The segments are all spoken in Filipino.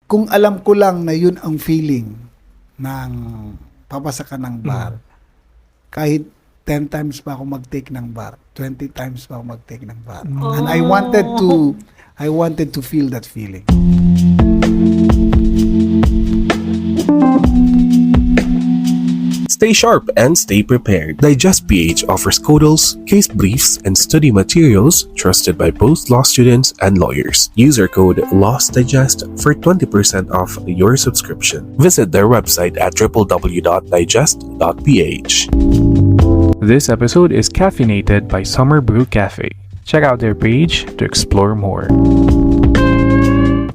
kung alam ko lang na yun ang feeling ng papasa ka ng bar, kahit 10 times pa ako mag-take ng bar, 20 times pa ako mag-take ng bar. And I wanted to feel that feeling. Stay sharp and stay prepared. Digest PH offers codals, case briefs, and study materials trusted by both law students and lawyers. User code LOSTDigest for 20% off your subscription. Visit their website at www.digest.ph. This episode is caffeinated by Summer Brew Cafe. Check out their page to explore more.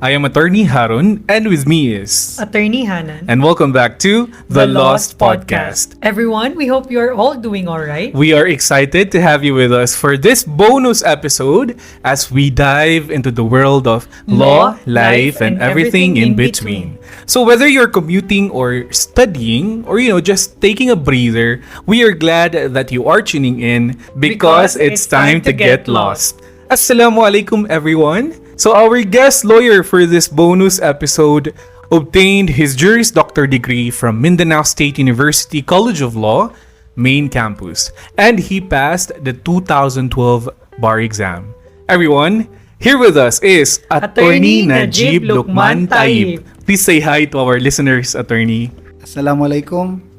I am Attorney Harun, and with me is... Attorney Hanan. And welcome back to The Lost Podcast. Everyone, we hope you're all doing all right. We are excited to have you with us for this bonus episode as we dive into the world of law, life, and everything in between. So whether you're commuting or studying or, just taking a breather, we are glad that you are tuning in because it's time to get lost. Assalamualaikum, everyone. So our guest lawyer for this bonus episode obtained his Juris Doctor degree from Mindanao State University College of Law, main campus, and he passed the 2012 bar exam. Everyone, here with us is Attorney Najib Lukman Taib. Please say hi to our listeners, Attorney. Assalamualaikum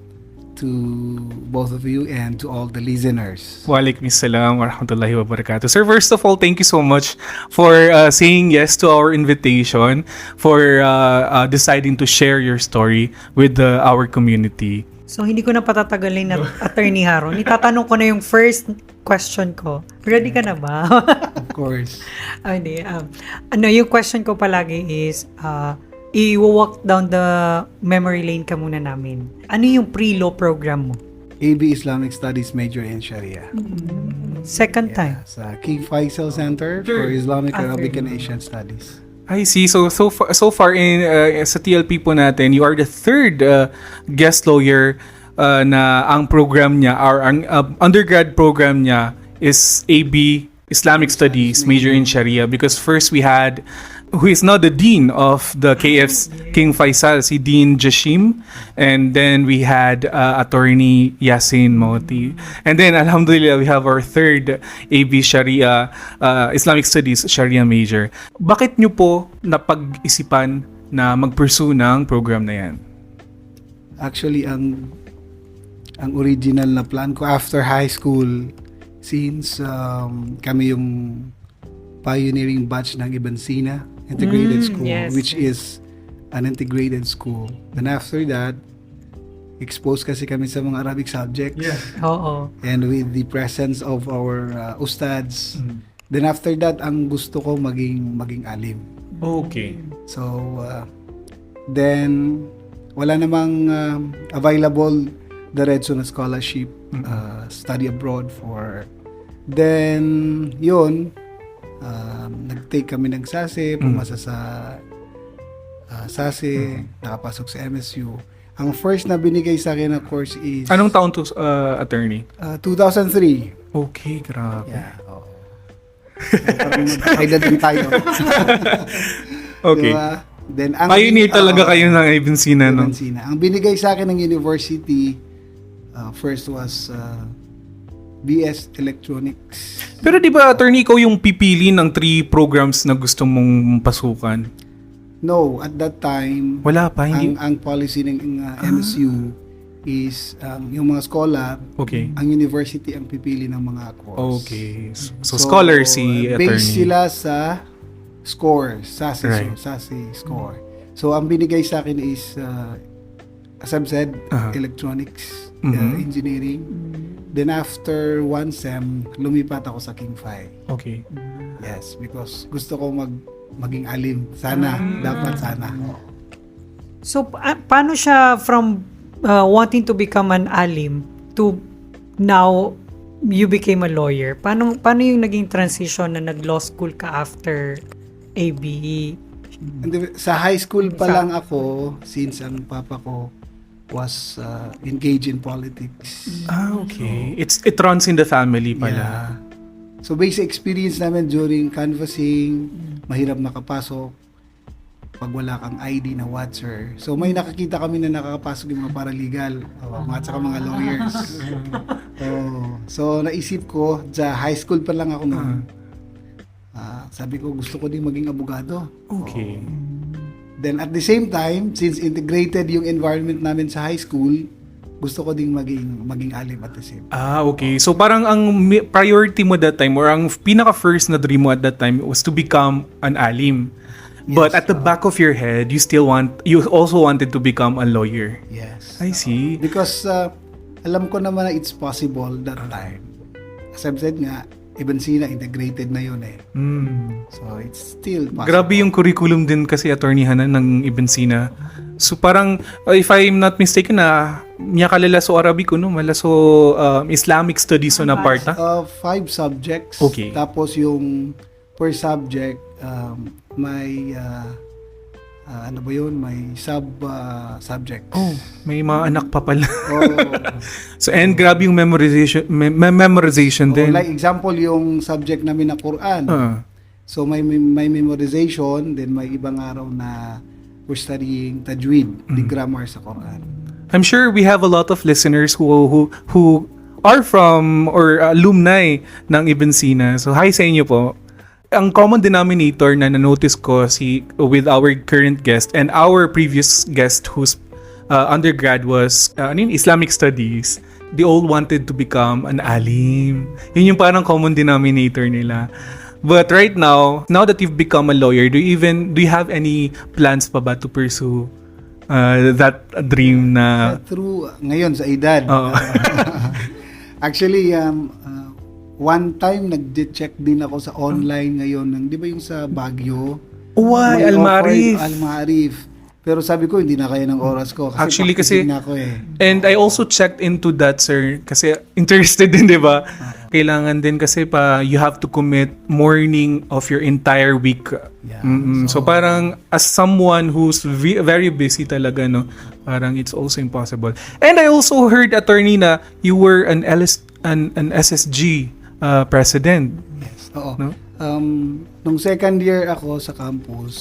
to both of you and to all the listeners. Waalaikumsalam warahmatullahi wabarakatuh. Sir, first of all, thank you so much for saying yes to our invitation, for deciding to share your story with our community. So, hindi ko na patatagalin na Attorney Haron. Itatanong ko na yung first question ko. Ready ka na ba? Of course. Hindi. Yung question ko palagi is, i-walk down the memory lane ka muna namin. Ano yung pre-law program mo? AB Islamic Studies major in Sharia. Second time. Sa King Faisal Center for Islamic, Arabic, and Asian Studies. I see. So far in sa TLP po natin, you are the third guest lawyer na ang program niya or ang undergrad program niya is AB Islamic Studies major in Sharia, because first we had who is now the dean of the KF's King Faisal, si Dean Jashim, and then we had Attorney Yasin Moti, and then alhamdulillah we have our third AB Sharia Islamic Studies Sharia major. Bakit nyo po napag-isipan na mag-pursue ng program na yan? Actually, ang original na plan ko after high school, since kami yung pioneering batch ng Ibn Sina Integrated School, which is an integrated school. Then after that, exposed kasi kami sa mga Arabic subjects. Oo. And with the presence of our ustads. Then after that, ang gusto ko maging alim. Okay. So, then, wala namang available diretso na scholarship, study abroad for. Then, yun, nag-take kami ng SASE, pumasa sa SASE, nakapasok sa MSU. Ang first na binigay sa akin na course is... Anong taon to, Attorney? 2003. Okay, grabe. Yeah, oo. Parang magkakaedad din tayo. Okay. Diba? Then, Pioneer talaga kayo ng Ibn Sina, no? Ibn Sina. Ang binigay sa akin ng university, first was BS Electronics. Pero di ba, Attorney, ikaw yung pipili ng 3 programs na gusto mong pasukan? No, at that time, Wala pa, hindi. ang policy ng MSU is yung mga scholar, Okay. ang university ang pipili ng mga course. Okay. So scholar si Attorney. Based sila sa score, SASE, Right. SASE score. So, ang binigay sa akin is, as I've said, electronics, engineering. Then after one sem, lumipat ako sa King Fai. Okay. Yes, because gusto ko maging alim. Sana, dapat sana. So, paano siya from wanting to become an alim to now you became a lawyer? Paano yung naging transition na nag-law school ka after ABE? Sa high school pa lang ako, since ang papa ko was engaged in politics. Okay. It runs in the family pala. Yeah. So basic experience namin during canvassing, mahirap makapasok. pag wala kang ID na watcher. So may nakakita kami na nakakapasok yung mga paralegal, mga tsaka mga lawyers. So naisip ko, sa high school pa lang ako noon. Sabi ko, gusto ko din maging abogado. Okay. Then at the same time, since integrated yung environment namin sa high school, gusto ko ding maging alim at the same time. Okay. So parang ang priority mo that time or ang pinaka-first na dream mo at that time was to become an alim. But at the back of your head, you also wanted to become a lawyer. Yes. I see. Because alam ko naman na it's possible that time. As I've said nga, Ibansina integrated na yun eh. So it's still possible. Grabe yung curriculum din kasi Attorney Hanan ng Ibansina. So parang if I'm not mistaken niya kalala so Arabic no, mala so Islamic studies so na part na. 5 subjects. Okay. Tapos yung per subject may ano ba yun? May subjects. May mga anak pa pala. Oh. So and grabe yung memorization din. Like example yung subject namin na Quran. So may memorization, then may ibang araw na we're studying tajweed, the grammar sa Quran. I'm sure we have a lot of listeners who are from or alumni ng Ibansina. So hi sa inyo po. Ang common denominator na na-notice ko with our current guest and our previous guest whose undergrad was Islamic studies, they all wanted to become an alim. Yun yung parang common denominator nila. But right now that you've become a lawyer, do you have any plans pa ba to pursue that dream na Through ngayon sa edad. Actually one time nag-check din ako sa online ngayon ng 'di ba yung sa Baguio? Why Al-Ma'arif? Al-Ma'arif. Pero sabi ko hindi na kaya ng oras ko kasi Actually, kasi na ako eh. And I also checked into that, sir, kasi interested din, 'di ba? Kailangan din kasi you have to commit morning of your entire week. Yeah. So parang as someone who's very busy talaga, no, parang it's also impossible. And I also heard, attorney, na you were an SSG president. Yes. Oo. No? Nung second year ako sa campus,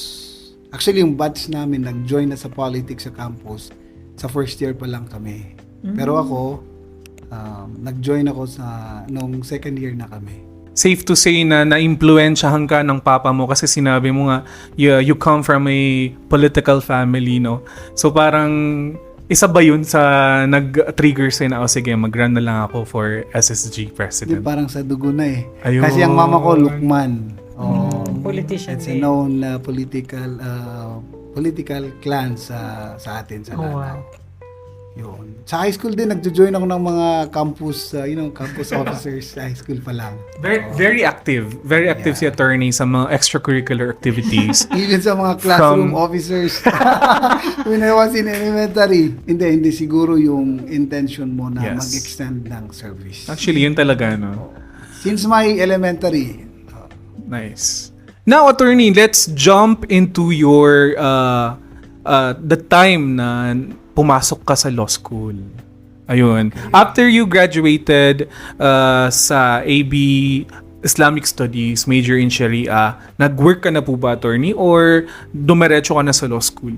actually yung batch namin nag-join na sa politics sa campus, sa first year pa lang kami. Pero ako, nag-join ako nung second year na kami. Safe to say na na-impluensyahan ka ng papa mo kasi sinabi mo nga you come from a political family, no? So parang isa ba yun sa nag-trigger sa'yo na sige, mag-run na lang ako for SSG Hindi, president? parang sa dugo na eh. Ayun. Kasi ang mama ko, Lukman. Politician It's a din. known political clan sa atin sa Lanao. Wow. Yun. Sa high school din, nagjo-join ako ng mga campus, campus officers sa high school pa lang. Very active. Very active si attorney sa mga extracurricular activities. Even sa mga classroom officers. When I was in elementary. Hindi siguro yung intention mo na Yes. mag-extend ng service. Actually, yun talaga, no? Since my elementary, Nice. Now, attorney, let's jump into your the time na pumasok ka sa law school. Ayun. After you graduated sa AB Islamic Studies, major in Sharia, nag-work ka na po ba, attorney, or dumiretso ka na sa law school?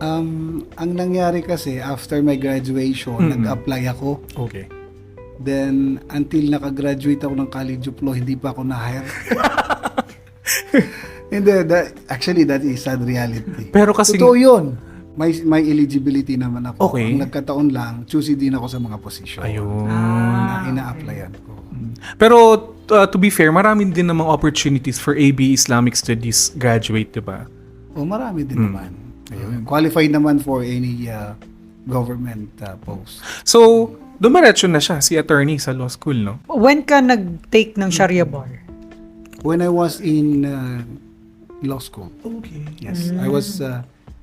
ang nangyari kasi after my graduation, nag-apply ako. Okay. Then, until nakagraduate ako ng College of Law, hindi pa ako na-hire. Hindi, actually, that is sad reality. Pero kasi Totoo yun. May eligibility naman ako. Okay. Ang nagkataon lang, choosy din ako sa mga position ayun. na ina-applyan ko. Pero to be fair, marami din namang opportunities for AB Islamic Studies graduate, 'di ba? O marami din naman. Qualified naman for any government post. So, dumiretso na siya si attorney sa law school, no? When ka nag-take ng Sharia bar? When I was in law school. Okay. Yes, I was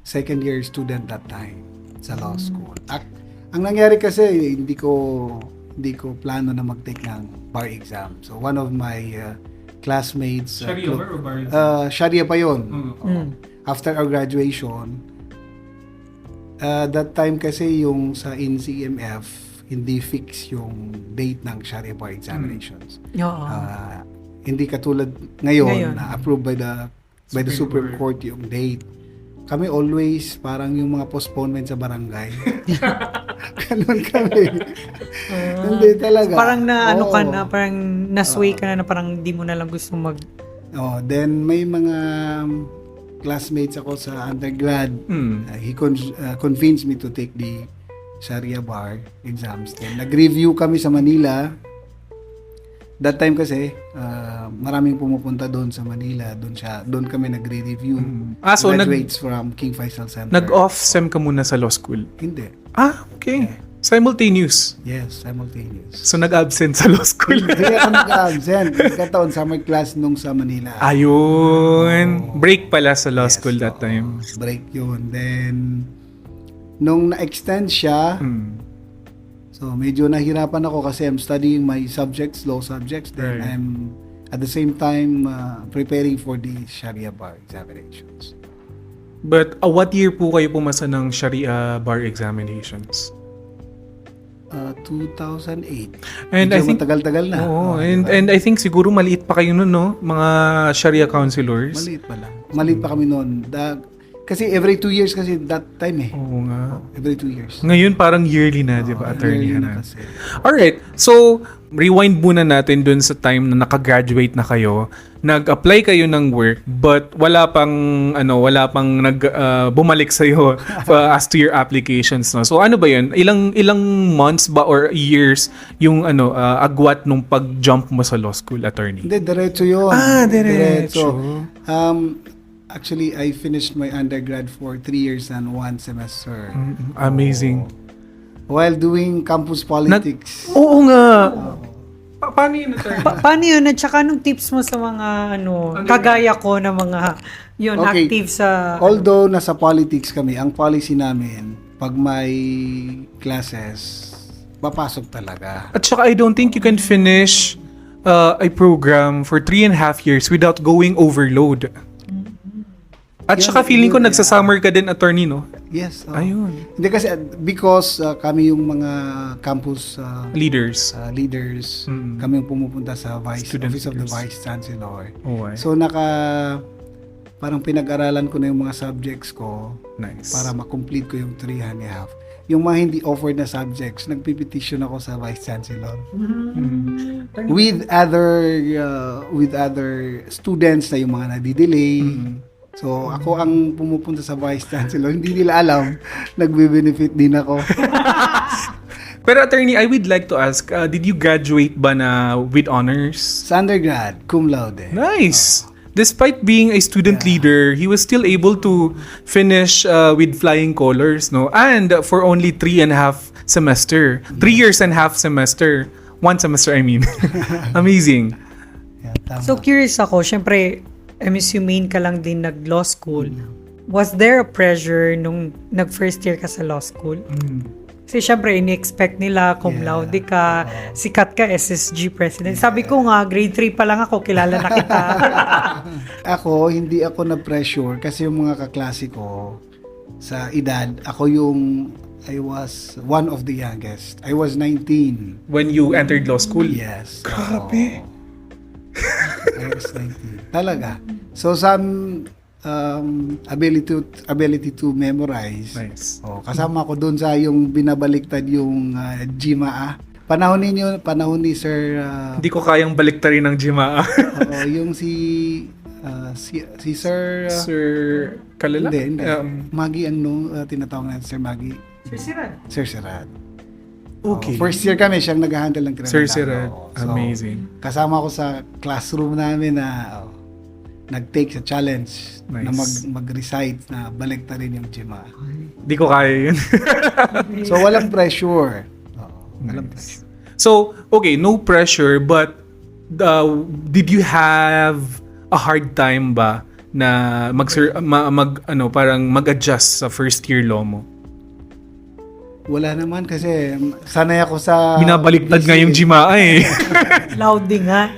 second year student that time sa law school. Ang nangyari kasi hindi ko plano na mag-take ng bar exam. So one of my classmates Sharia bar o bar? Sharia pa 'yon. After our graduation, that time kasi yung sa NCMF hindi fix yung date ng Sharia bar examinations. Oo. Hindi katulad ngayon Ngayon. na approved by the by the Supreme Court yung date. Kami always parang yung mga postponement sa barangay. Ganun kami. Hindi talaga. Parang na ano ka Oo. na, parang nasway ka na parang di mo na lang gusto mag... Oh, then may mga classmates ako sa undergrad. He convinced me to take the Sharia bar exams. Then nag-review kami sa Manila. That time kasi maraming pumupunta doon sa Manila. Doon kami nagre-review. So Graduates from King Faisal Center. nag-off-sem ka muna sa law school? Hindi. Okay. Simultaneous. Yes, simultaneous. So nag-absent sa law school. Hindi ako nag-absent. Nagkataon summer class nung sa Manila. Ayun. Break pala sa law Yes, school that oo. time. Break yun. Then, nung na-extend siya, so medyo nahirapan ako kasi I'm studying my subjects, law subjects. Then Right. I'm at the same time preparing for the Sharia bar examinations. But what year po kayo pumasa ng Sharia bar examinations? 2008. And Medyo I think matagal-tagal na. Oo, diba? and I think siguro maliit pa kayo noon, no? Mga Sharia counselors. Maliit pa lang. Maliit pa kami noon. Kasi every 2 years kasi that time eh. Oo nga. Every 2 years. Ngayon parang yearly na, di ba, attorney Yearly na? kasi. Alright, so rewind muna natin dun sa time na nakagraduate na kayo. Nag-apply kayo ng work but wala pang bumalik sa iyo as to your applications, no. So ano ba 'yun? Ilang months ba or years yung agwat nung pag-jump mo sa law school, attorney? Hindi, diretso yun. Diretso. Actually, I finished my undergrad for 3 years and 1 semester. Amazing. While doing campus politics. Oo nga. Paano yun, attorney? Paano yun? At saka anong tips mo sa mga kagaya ko na mga Okay. active sa... Although nasa politics kami, ang policy namin, pag may classes, papasok talaga. At saka I don't think you can finish a program for 3.5 years without going overload. At saka feeling ko nagsasummer ka din, attorney, no? Yes. oo. Ayun. Hindi kasi, because kami yung mga campus Leaders. leaders, kami yung pumupunta sa Student Office of the leaders. Vice Chancellor. Oh, ay. So, parang pinag-aralan ko na yung mga subjects ko Nice. para ma-complete ko yung 3.5. Yung mga hindi offered na subjects, nagpipetition ako sa Vice Chancellor. With other students na yung mga nadidelay. So, ako ang pumupunta sa Vice Chancellor. Hindi nila alam, nagbe-benefit din ako. Pero attorney, I would like to ask, did you graduate ba na with honors? Sa undergrad, cum laude. Nice. Despite being a student leader, he was still able to finish with flying colors, no? And for only 3.5 semester. 3 years and half semester. 1 semester, I mean. Amazing. Yeah, tama. So curious ako, syempre, MSU main ka lang din nag-law school. Was there a pressure nung nag-first year ka sa law school? Kasi syempre, ini-expect nila, cum laude ka, sikat ka, SSG president. Sabi ko nga, grade 3 pa lang ako, kilala na kita. Ako, hindi ako na-pressure kasi yung mga kaklase ko sa edad, I was one of the youngest. I was 19. When you entered law school? Yes. Grabe. I was 19. Talaga. So, some ability to memorize. Nice. Kasama ko doon sa yung binabaliktad yung GMA. Panahon ni Sir Hindi ko kayang baliktarin ng Jimaa. yung si Sir Sir Kalala? hindi. Maggie ang tinatawag natin Sir Maggie. Sir Sirad. Okay. First year kami, siyang nag-handle ng kriminal. Sir Sirad. So, Amazing. kasama ko sa classroom namin na nag-take sa challenge na Nice. mag-recite na baliktarin yung GMA. Hindi ko kaya yun. So, walang pressure. Walang pressure. So, okay, no pressure, but did you have a hard time ba na parang mag-adjust sa first year law mo? Wala naman kasi sanay ako sa Binabaliktad nga yung BCA. Jimaa eh. Loud din nga.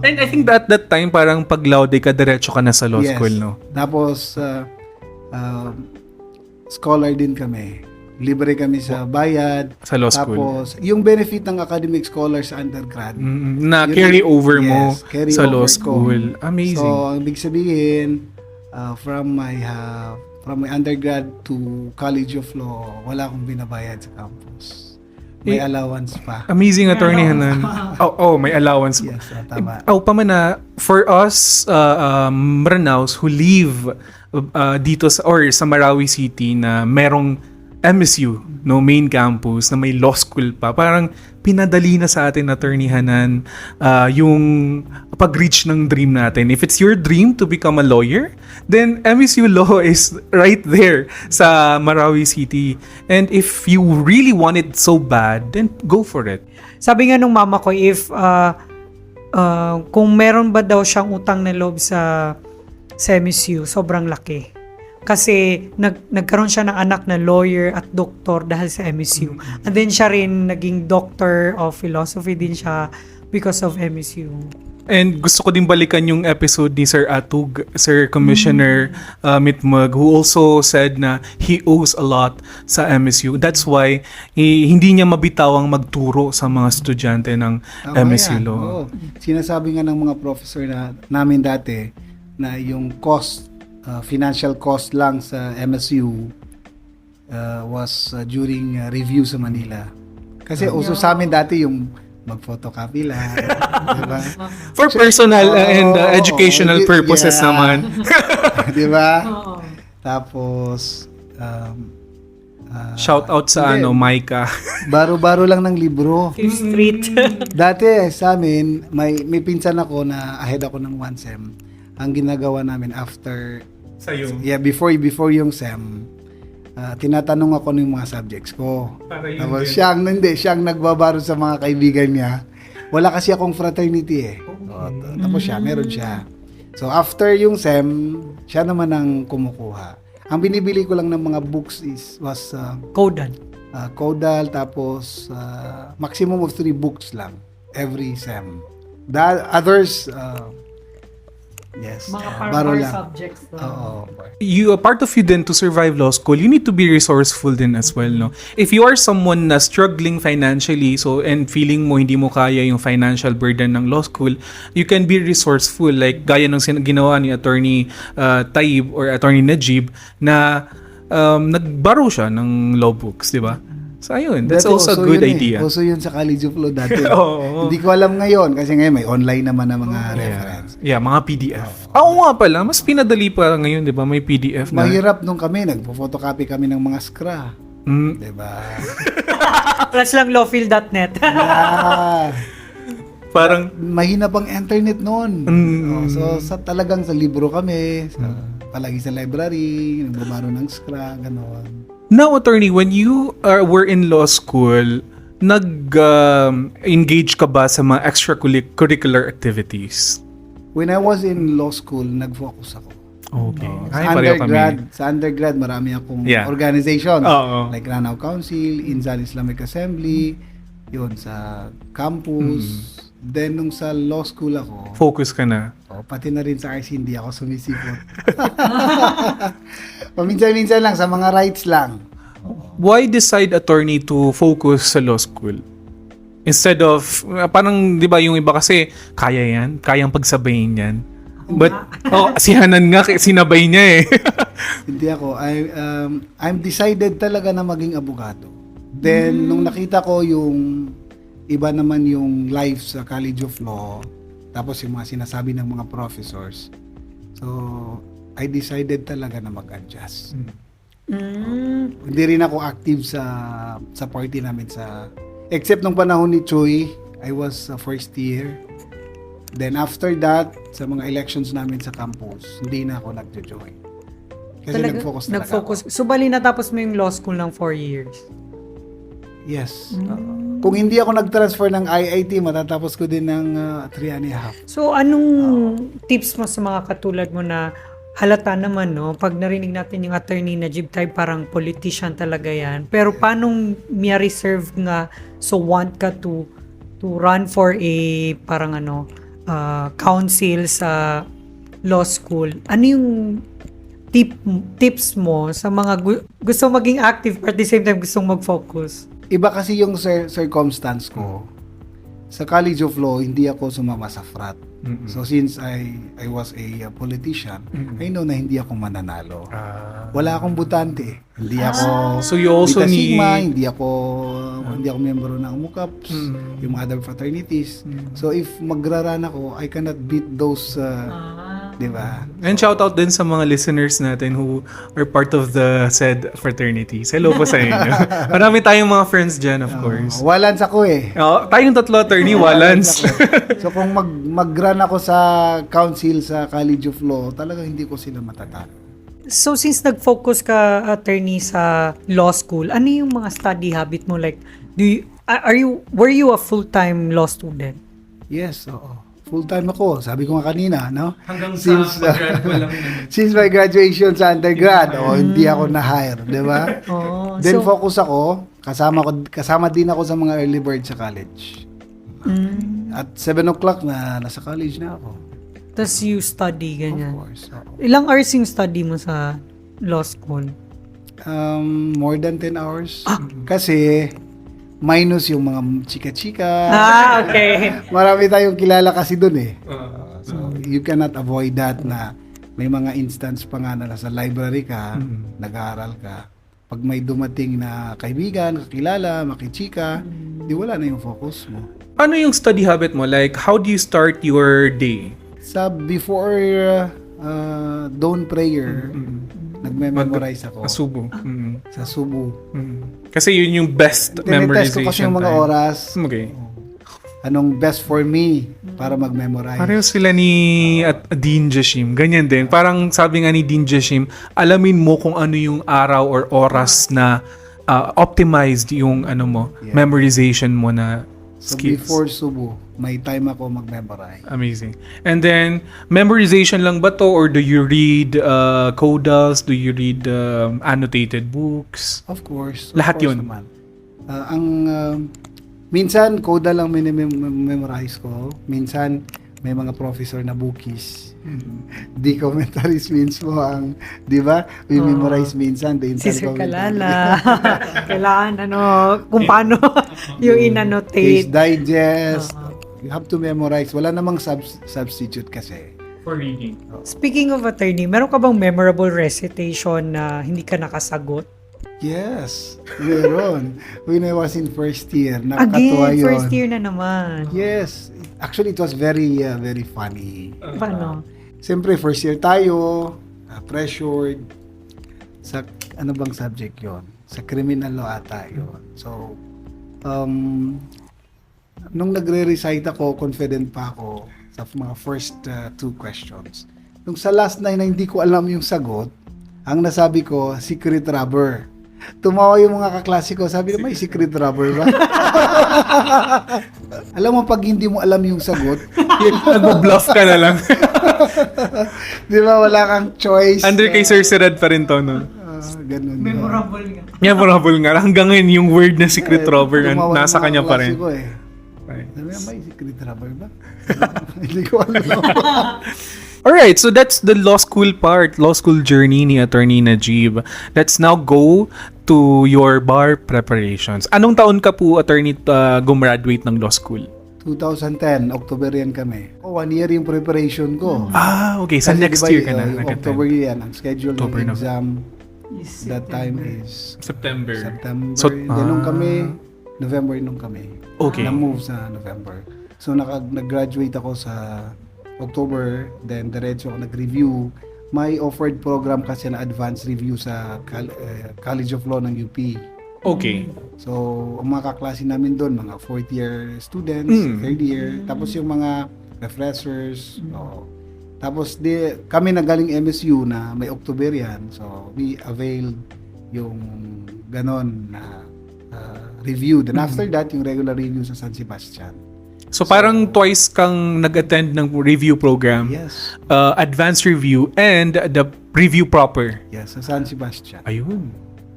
And I think that time parang pag laude ka, diretso ka na sa law Yes. school, no? Tapos, scholar din kami. Libre kami sa bayad. Sa law school. Tapos, yung benefit ng academic scholar sa undergrad. Na yun carry ang- over mo yes, carry sa law over ko. school. Amazing. So, ang big sabihin, from my undergrad to College of Law, wala akong binabayad sa campus. May allowance pa. Amazing attorney Hanan. Oh, may allowance. Yes, tama. Pa man na, for us Maranaos who live dito sa Marawi City na merong MSU, no, main campus na may law school pa, parang pinadali na sa atin, attorney Hanan, yung pag-reach ng dream natin. If it's your dream to become a lawyer, then MSU Law is right there sa Marawi City. And if you really want it so bad, then go for it. Sabi nga nung mama ko, if kung meron ba daw siyang utang na loob sa MSU, sobrang laki. Kasi nagkaroon siya ng anak na lawyer at doktor dahil sa MSU. And then siya rin naging doctor of philosophy din siya because of MSU. And gusto ko din balikan yung episode ni Sir Atug, Sir Commissioner Mitmug, who also said na he owes a lot sa MSU. That's why hindi niya mabitawang magturo sa mga estudyante ng Tama MSU yan. Law. Oo. Sinasabi nga ng mga professor namin dati na yung cost, financial cost lang sa MSU was during review sa Manila. Kasi uso sa amin dati yung mag-photocopy lang. Diba? For personal and Oo, educational purposes yeah. naman. Diba? Tapos, Shout out sa hindi. Micah. baro-baro lang ng libro. Fifth Street. Dati sa amin, may pinsan ako na ahead ako ng 1 SEM. Ang ginagawa namin after, before yung SEM, tinatanong ako ng mga subjects ko. Tapos siyang nagbabaro sa mga kaibigan niya. Wala kasi akong fraternity eh. Tapos meron siya. So after yung SEM, siya naman ang kumukuha. Ang binibili ko lang ng mga books was Kodan. Caudal, tapos maximum of 3 books lang every SEM. The others, yes, Mga baro par lang. subjects. Oo. A part of you then to survive law school, you need to be resourceful din as well, no? If you are someone na struggling financially, and feeling mo hindi mo kaya yung financial burden ng law school, you can be resourceful, like gaya ng ginawa ni Attorney Taib or Attorney Najib na nagbaro siya ng law books, di ba? So ayun, that's Dati also a uso good yun idea. Uso yun sa College of Law dati. Oo. Hindi ko alam ngayon kasi ngayon may online naman na mga reference. Yeah, mga PDF. Oo nga pala, mas pinadali pa ngayon, di ba? May PDF na. Mahirap nung kami, nagpo-photocopy kami ng mga skra. Di ba? Plus lang lawfield.net. Parang, Mahina pang internet noon. So talagang sa libro kami, palagi sa library, nagbabaro ng skra, gano'n. now, attorney, when you were in law school, nag-engage ka ba sa mga extracurricular activities? When I was in law school, nag-focus ako. Okay. Sa undergrad, marami akong organization. Oo. Like Ranao Council, Inzal Islamic Assembly, yun, sa campus. Then, nung sa law school ako, Focus ka na. pati na rin sa RC, hindi ako sumisipot. Paminsan-minsan lang, sa mga rights lang. Why decide, attorney, to focus sa law school? Instead of, parang, di ba, yung iba kasi, kaya yan, kayang pagsabayin yan. But, si Hanan nga, sinabay niya eh. Hindi ako. I'm decided talaga na maging abogado. Then, nung nakita ko yung iba naman yung life sa College of Law, tapos yung mga sinasabi ng mga professors, so, I decided talaga na mag-adjust. Hindi rin ako active sa party namin except nung panahon ni Choi, I was first year. Then after that, sa mga elections namin sa campus, hindi na ako nagjo-join. Kasi nag-focus talaga ako. So, bali natapos mo yung law school ng 4 years? Yes. Kung hindi ako nag-transfer ng IIT, matatapos ko din ng 3.5. So, anong tips mo sa mga katulad mo na halata naman, no? Pag narinig natin yung Attorney Najib Taib, parang politician talaga yan. Pero paano may reserve nga, so want ka to run for a parang council sa law school? Ano yung tips mo sa mga gusto maging active but at the same time gustong mag-focus? Iba kasi yung circumstance ko. sa College of Law, hindi ako sumama sa frat. So since I was a politician, I know na hindi ako mananalo. Wala akong butante. Hindi ako So you also Beta Sigma, need... hindi ako membro ng MUCAPS, yung other fraternities. So if magraran ako, I cannot beat those, di ba? And shout out din sa mga listeners natin who are part of the said fraternities. Hello po sa inyo. Marami tayong mga friends dyan, of course. Walans ako eh. Tayong tatlo, attorney, Walans. So kung mag-run ako sa council sa College of Law, talaga hindi ko sila matatalo. So since nag-focus ka, attorney, sa law school, ano yung mga study habit mo? Like, were you a full-time law student? Yes, oo. Full-time ako. Sabi ko nga kanina, no? Hanggang Since, since my graduation sa undergrad, hindi ako na-hire, di ba? Oh, Then so, focus ako, kasama din ako sa mga early bird sa college. At 7 o'clock na nasa college na ako. tas you study, ganyan. Of course. Oo. Ilang hours yung study mo sa law school? More than 10 hours. Kasi minus yung mga chika-chika. Okay. Marami tayong kilala kasi dun eh. So you cannot avoid that na may mga instance pa nga na nasa library ka, nag-aaral ka. Pag may dumating na kaibigan, kakilala, makichika, di wala na yung focus mo. Ano yung study habit mo? Like, how do you start your day? Sa before dawn prayer, nagme-memorize ako Subo. sa Subo. Kasi yun yung best Tinetest ko memorization kasi yung mga time. oras, Okay. anong best for me para mag-memorize. Pareho sila ni Dean Jashim. Ganyan din. Parang sabi nga ni Dean Jashim, alamin mo kung ano yung araw or oras na optimized yung memorization mo na So skills. before Subo, may time ako mag-memorize. Amazing. And then, memorization lang ba to or do you read codals? Do you read annotated books? Of course. Lahat yun. Naman. Minsan, coda lang memorize ko. Minsan, may mga professor na bookies. Di commentaries mismo ang, di ba? We memorize minsan. Si Sir Kalala. Kailangan, kung paano yung Case inannotate. digest. You have to memorize. Wala namang substitute kasi. For reading. Speaking of attorney, meron ka bang memorable recitation na hindi ka nakasagot? Yes, meron. When I was in first year, Again, nakakatuwa yun. first year na naman. Yes. Actually, it was very, very funny. Paano? Siyempre, first year tayo, pressured. Sa, ano bang subject yon? Sa criminal law ata yun. So, nung nagre-recite ako, confident pa ako sa mga first two questions. Nung sa last 9 na hindi ko alam yung sagot, ang nasabi ko, secret rubber. Tumawa yung mga kaklase ko, sabi na, may secret rubber ba? Alam mo, pag hindi mo alam yung sagot, Nag-bluff ka na lang. di ba, wala kang choice. Under kay Sir Sirad pa rin to, no? Ganun. Memorable nga. Memorable nga. Hanggang ngayon, yung word na secret robber, Tumawa yung nasa mga kanya pa kaklase rin. ko eh. Right. Sabi na, may secret rubber ba? Hindi ko alam. Alright, so that's the law school part, law school journey ni Attorney Najib. Let's now go to your bar preparations. Anong taon ka po, Attorney, gumraduate ng law school? 2010, October yan kami. 1 year yung preparation ko. Okay. So Kasi next diba, year ka na. yung October yan. Ang schedule October ng na. exam that time is September. September. So, Ganun kami. November nung kami. Okay. Na-move sa November. So nag-graduate ako sa October. Then diretso ako nag-review. May offered program kasi na advanced review sa College of Law ng UP. Okay. So, ang mga kaklase namin doon, mga 4th year students, 3rd year, tapos yung mga refreshers. Tapos kami nagaling MSU na may Octoberian. So, we availed yung ganon na review. Then after that, yung regular review sa San Sebastian. So parang twice kang nag-attend ng review program. Yes. Advanced review and the review proper. Yes, sa San Sebastian. Ayun.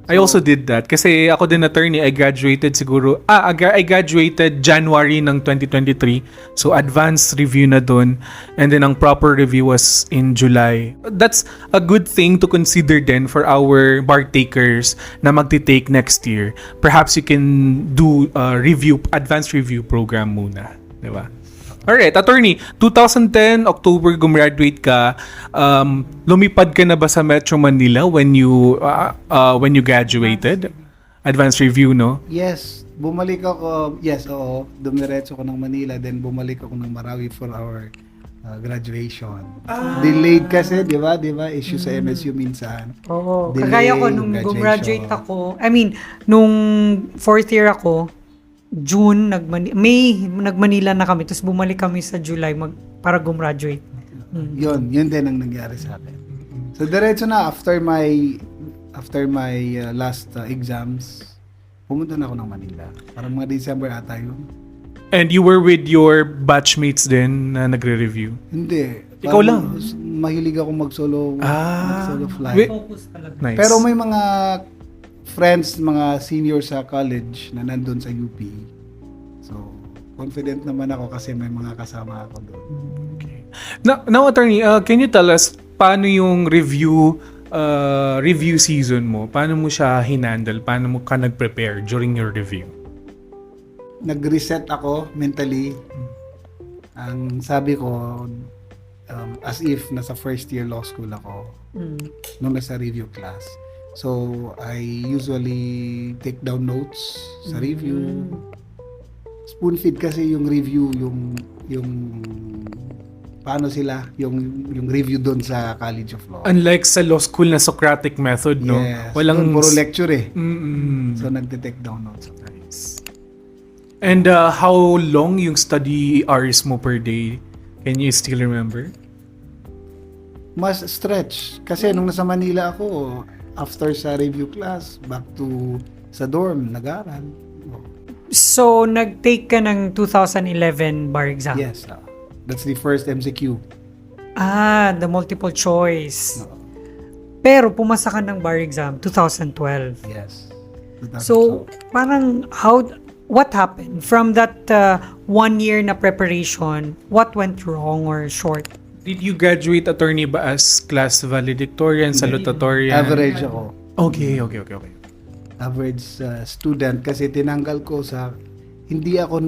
I also did that kasi ako din attorney, I graduated siguro I graduated January ng 2023. So advanced review na dun and then ang proper review was in July. That's a good thing to consider then for our bar takers na magti-take next year. Perhaps you can do a advanced review program muna. Di ba? Alright, attorney, 2010, October, gumraduate ka. Lumipad ka na ba sa Metro Manila when you graduated? Advanced review, no? Yes, bumalik ako. Yes, oo. Dumiretso ko ng Manila, then bumalik ako ng Marawi for our graduation. Delayed kasi, di ba? Issue sa MSU minsan. Oo. Delay Kagaya ko nung graduation. gumraduate ako, nung fourth year ako, June, nag-Manila na kami. Tapos bumalik kami sa July para gumraduate. Yun din ang nangyari sa akin. So diretso na after my last exams, pumunta na ako ng Manila. Parang mga December ata yun. And you were with your batchmates din na nagre-review? Hindi. Ikaw Parang lang? Mahilig ako mag-solo flight. Wait. Focus talaga. Nice. Pero may mga friends, mga senior sa college na nandun sa UP. So, confident naman ako kasi may mga kasama ako doon. Now, attorney, can you tell us paano yung review season mo? Paano mo siya hinandle? Paano mo ka nag-prepare during your review? Nag-reset ako mentally. Ang sabi ko, as if nasa first year law school ako nung nasa review class. So, I usually take down notes sa review. Spoon feed kasi yung review, yung paano sila, yung review doon sa College of Law. Unlike sa law school na Socratic method, no? Yes. Doon, puro lecture eh. Mm-mm. So, nagte-take down notes. And how long yung study hours mo per day? Can you still remember? Mas stretch. Kasi nung nasa Manila ako, after sa review class, back to sa dorm, nag-aaral. So, nag-take ka ng 2011 bar exam? Yes. That's the first MCQ. The multiple choice. Pero pumasa ka ng bar exam 2012. Yes. So, parang what happened from that 1 year na preparation? What went wrong or short? Did you graduate, attorney, ba as class valedictorian, salutatorian? Average ako. Okay. Average student kasi tinanggal ko sa hindi ako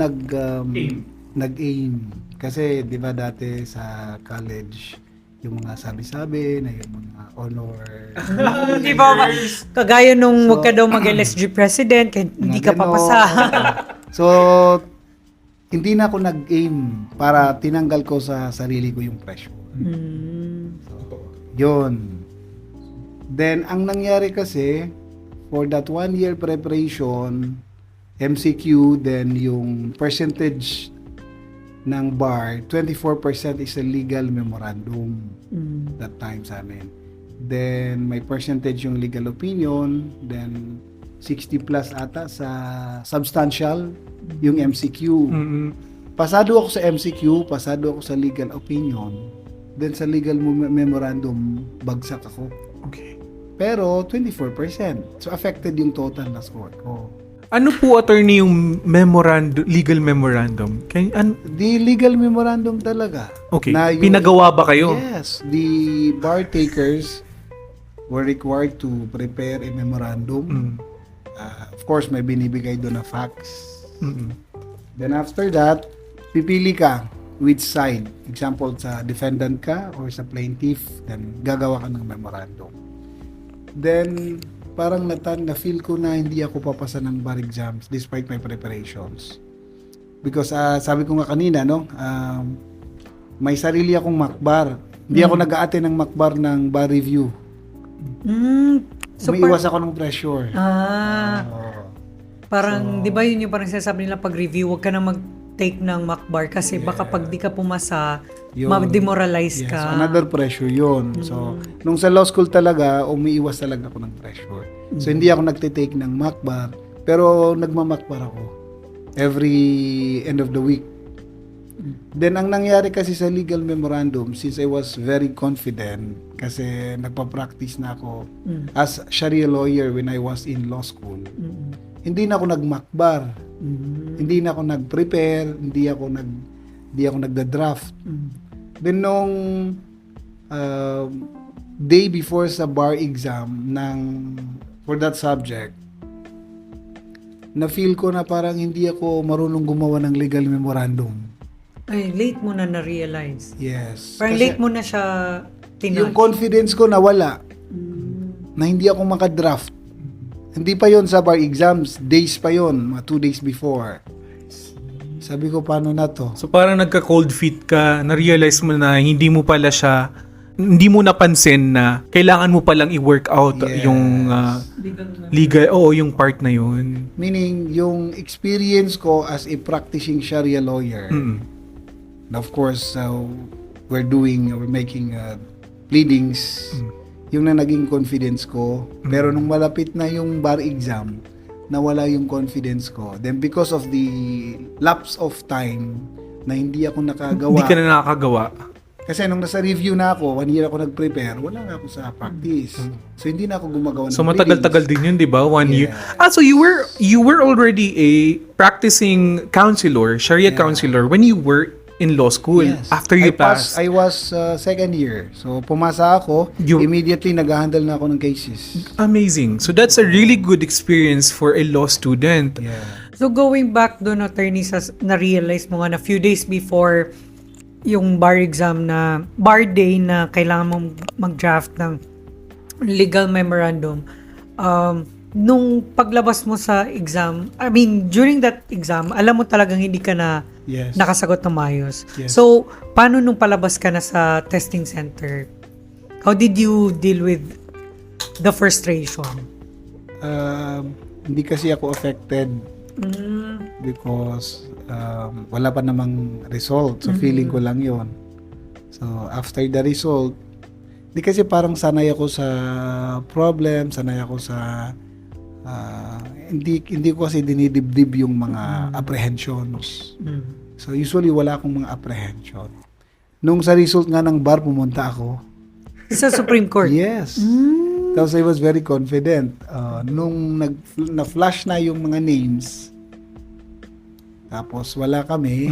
nag-aim kasi 'di ba dati sa college yung mga sabi-sabi na yung mga honor. Di ba? Kagaya nung wag ka daw mag-LSG president, hindi ka papasa. So, hindi na ako nag-aim para tinanggal ko sa sarili ko yung pressure. Yun. Then, ang nangyari kasi, for that 1 year preparation, MCQ, then yung percentage ng bar, 24% is a legal memorandum that time sa amin. Then, may percentage yung legal opinion, then 60 plus ata sa substantial, yung MCQ. Pasado ako sa MCQ, pasado ako sa legal opinion, then sa legal memorandum, bagsak ako. Okay. Pero 24%. So affected yung total na score ko. Ano po, attorney, yung legal memorandum? The legal memorandum talaga. Okay. Na Pinagawa ba kayo? Yes. The bar takers were required to prepare a memorandum. Of course, may binibigay doon na facts. Then after that, pipili ka which side. Example, sa defendant ka or sa plaintiff, then gagawa ka ng memorandum. Then, parang na-feel ko na hindi ako papasa ng bar exams despite my preparations. Because sabi ko nga kanina, no, may sarili akong makbar. Hindi ako nag-a-attend ng makbar ng bar review. So, Umiiwas ako ng pressure. Parang, di ba yun yung parang sinasabi nila pag-review, huwag ka na mag-take ng makbar kasi baka pag di ka pumasa, Yun. ma-demoralize Yes, ka. another pressure yun. So, nung sa law school talaga, umiiwas talaga ako ng pressure. So, hindi ako nagtitake ng makbar, pero nagmamakbar ako every end of the week. Then, ang nangyari kasi sa legal memorandum, since I was very confident, kasi nagpa-practice na ako as Sharia lawyer when I was in law school, hindi na ako nagmakbar. Hindi na ako nag-prepare, hindi ako nagda-draft. Then nung day before sa bar exam for that subject, na-feel ko na parang hindi ako marunong gumawa ng legal memorandum. Ay, late mo na na-realize. Yes. Parang Kasi late mo na siya yung tinouch. confidence ko nawala. Na hindi ako makadraft. Hindi pa yon sa bar exams. Days pa yon, mga 2 days before. Sabi ko, paano na to? So parang nagka-cold feet ka, na-realize mo na hindi mo napansin na kailangan mo palang i-work out Yes. yung legal, yung part na yun. Meaning, yung experience ko as a practicing Sharia lawyer, Mm. and of course, we're making pleadings, yung na naging confidence ko. Pero nung malapit na yung bar exam, nawala yung confidence ko. Then because of the lapse of time na hindi ako nakagawa. Hindi ka na nakakagawa. Kasi nung nasa review na ako, 1 year ako nag-prepare, wala nga ako sa practice. So hindi na ako gumagawa ng So matagal-tagal din yun, 'di ba? 1 year. Yeah. So you were already a practicing counselor, Sharia counselor when you were in law school Yes. after you passed. I was second year. So pumasa ako, immediately nag-handle na ako ng cases. Amazing. So that's a really good experience for a law student. Yeah. So going back doon, attorney, na-realize mo nga na few days before yung bar exam na, bar day na kailangan mong mag-draft ng legal memorandum, nung paglabas mo sa exam, I mean, during that exam, alam mo talagang hindi ka na Yes. nakasagot na maayos. Yes. So, paano nung palabas ka na sa testing center? How did you deal with the frustration? Hindi kasi ako affected because wala pa namang result. So feeling ko lang yon. So after the result, hindi kasi parang sanay ako sa problem, sanay ako sa hindi ko kasi dinidibdib yung mga apprehensions. So usually wala akong mga apprehension. Nung sa result nga ng bar, pumunta ako. Sa Supreme Court? Yes. Tapos I was very confident. Nung na-flash na yung mga names, tapos wala kami,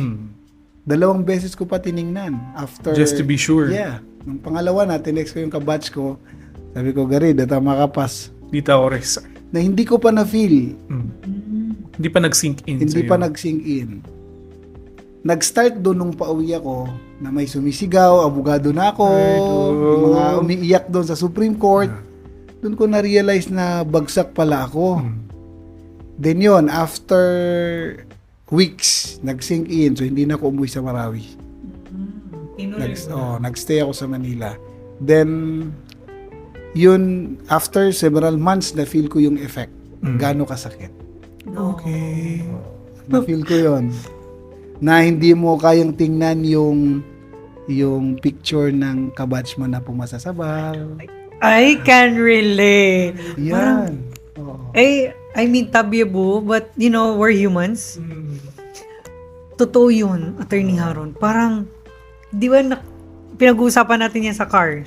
2 beses ko pa tiningnan. After, Just to be sure. Yeah. Nung pangalawa na, tinext ko yung kabatch ko, sabi ko, Garid, data makapas. Dito ako res. Na hindi ko pa na-feel. Hindi pa nag-sink in Hindi sa'yo. pa nag-sink in. Nag-start doon nung pauwi ako na may sumisigaw, abogado na ako, yung mga umiiyak doon sa Supreme Court. Doon ko na-realize na bagsak pala ako. Then yun, after weeks, nag-sink in. So, hindi na ako umuwi sa Marawi. Nag-stay ako sa Manila. Then, yun, after several months, na-feel ko yung effect. Gaano kasakit. Okay. Na-feel ko yun. Na hindi mo kayang tingnan yung picture ng kabatch mo na pumasa sa bar. I can relate. Yan. Oo. I mean, tabiabo, but you know, we're humans. Totoo yun, Attorney Haron. Parang, di ba, pinag-uusapan natin yan sa car.